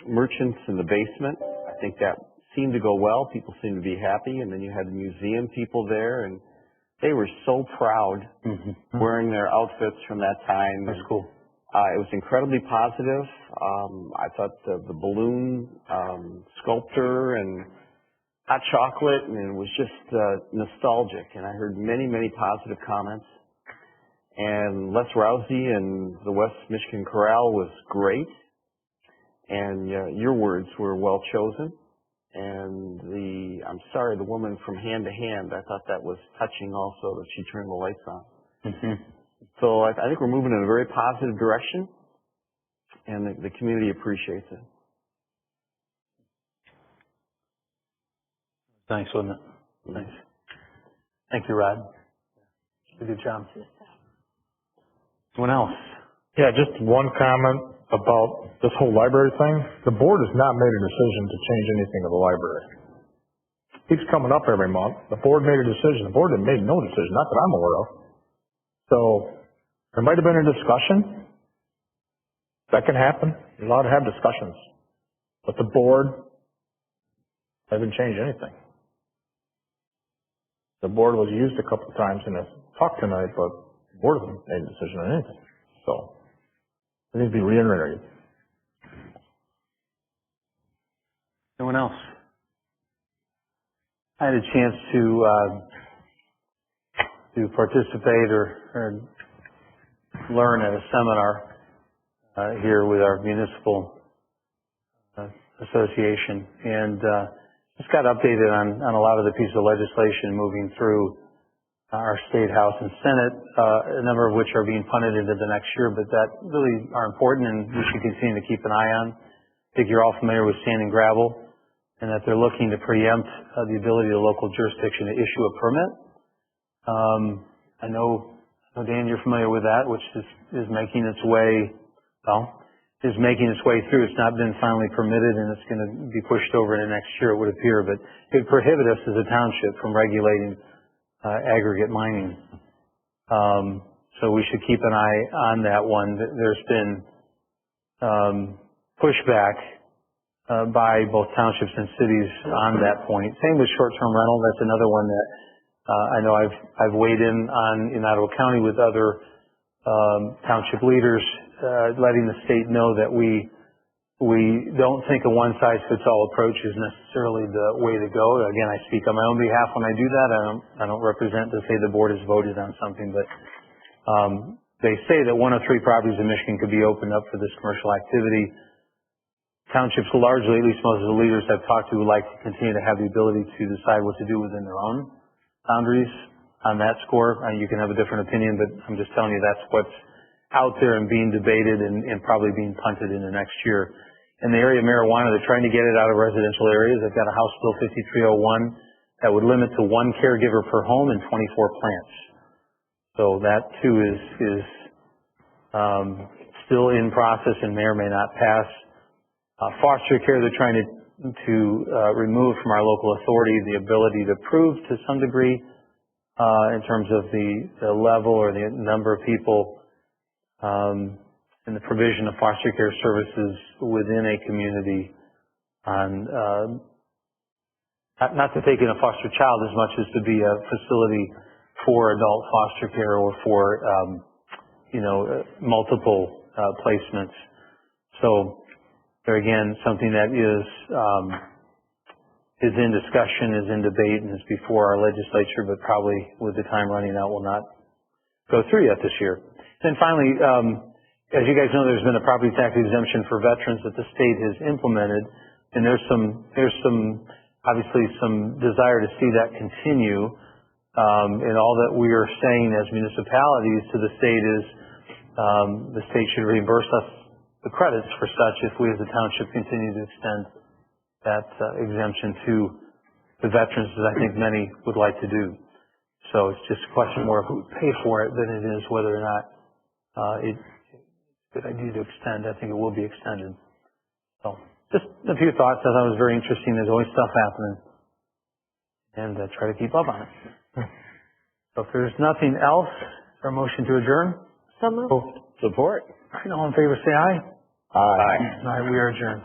S5: merchants in the basement, I think that seemed to go well. People seemed to be happy. And then you had the museum people there, and they were so proud wearing their outfits from that time.
S1: That's cool.
S5: It was incredibly positive. I thought the balloon sculptor and hot chocolate, and it was just nostalgic. And I heard many, many positive comments. And Les Rousey and the West Michigan Chorale was great. And your words were well chosen. And I'm sorry, the woman from Hand to Hand, I thought that was touching also, that she turned the lights on. So I think we're moving in a very positive direction, and the community appreciates it.
S1: Nice, wasn't it? Nice. Thank you, Rod. Good job. Anyone else?
S2: Yeah, just one comment about this whole library thing. The board has not made a decision to change anything of the library. It keeps coming up every month. The board made a decision. The board had made no decision, not that I'm aware of. So there might have been a discussion. That can happen. You're allowed to have discussions. But the board hasn't changed anything. The board was used a couple of times in a talk tonight, but the board hasn't made a decision on anything. So it needs to be reiterated.
S1: Anyone else? I had a chance to participate or learn at a seminar here with our municipal association, and just got updated on a lot of the pieces of legislation moving through our state house and senate, a number of which are being punted into the next year, but that really are important and we should continue to keep an eye on. I think you're all familiar with sand and gravel, and that they're looking to preempt the ability of the local jurisdiction to issue a permit. I know, Dan, you're familiar with that, which is making its way, is making its way through. It's not been finally permitted, and it's going to be pushed over into next year, it would appear, but it would prohibit us as a township from regulating aggregate mining. So we should keep an eye on that one. There's been pushback by both townships and cities on that point. Same with short-term rental. That's another one that I know I've weighed in on in Ottawa County with other township leaders, letting the state know that we don't think a one-size-fits-all approach is necessarily the way to go. Again, I speak on my own behalf when I do that. I don't represent to say the board has voted on something, but they say that 1 of 3 properties in Michigan could be opened up for this commercial activity. Townships largely, at least most of the leaders I've talked to, would like to continue to have the ability to decide what to do within their own boundaries on that score. You can have a different opinion, but I'm just telling you that's what's out there and being debated and probably being punted into next year. in the area of marijuana. They're trying to get it out of residential areas. They've got a House Bill 5301 that would limit to one caregiver per home and 24 plants. So that too is still in process and may or may not pass. Foster care, they're trying to remove from our local authority the ability to approve to some degree in terms of the level or the number of people in the provision of foster care services within a community on not to take in a foster child as much as to be a facility for adult foster care or for multiple placements. So there again, something that is in discussion, is in debate, and is before our legislature, but probably with the time running out will not go through yet this year. Then finally, as you guys know, there's been a property tax exemption for veterans that the state has implemented, and there's obviously some desire to see that continue. And all that we are saying as municipalities to the state is the state should reimburse us the credits for such if we as a township continue to extend that exemption to the veterans, as I think many would like to do. So it's just a question more of who would pay for it than it is whether or not it's a good idea to extend. I think it will be extended. So just a few thoughts. I thought it was very interesting. There's always stuff happening, and try to keep up on it. So if there's nothing else, is there a motion to adjourn?
S3: So moved.
S5: Support.
S1: All right, all in favor say aye.
S5: Aye.
S1: All right, we are adjourned.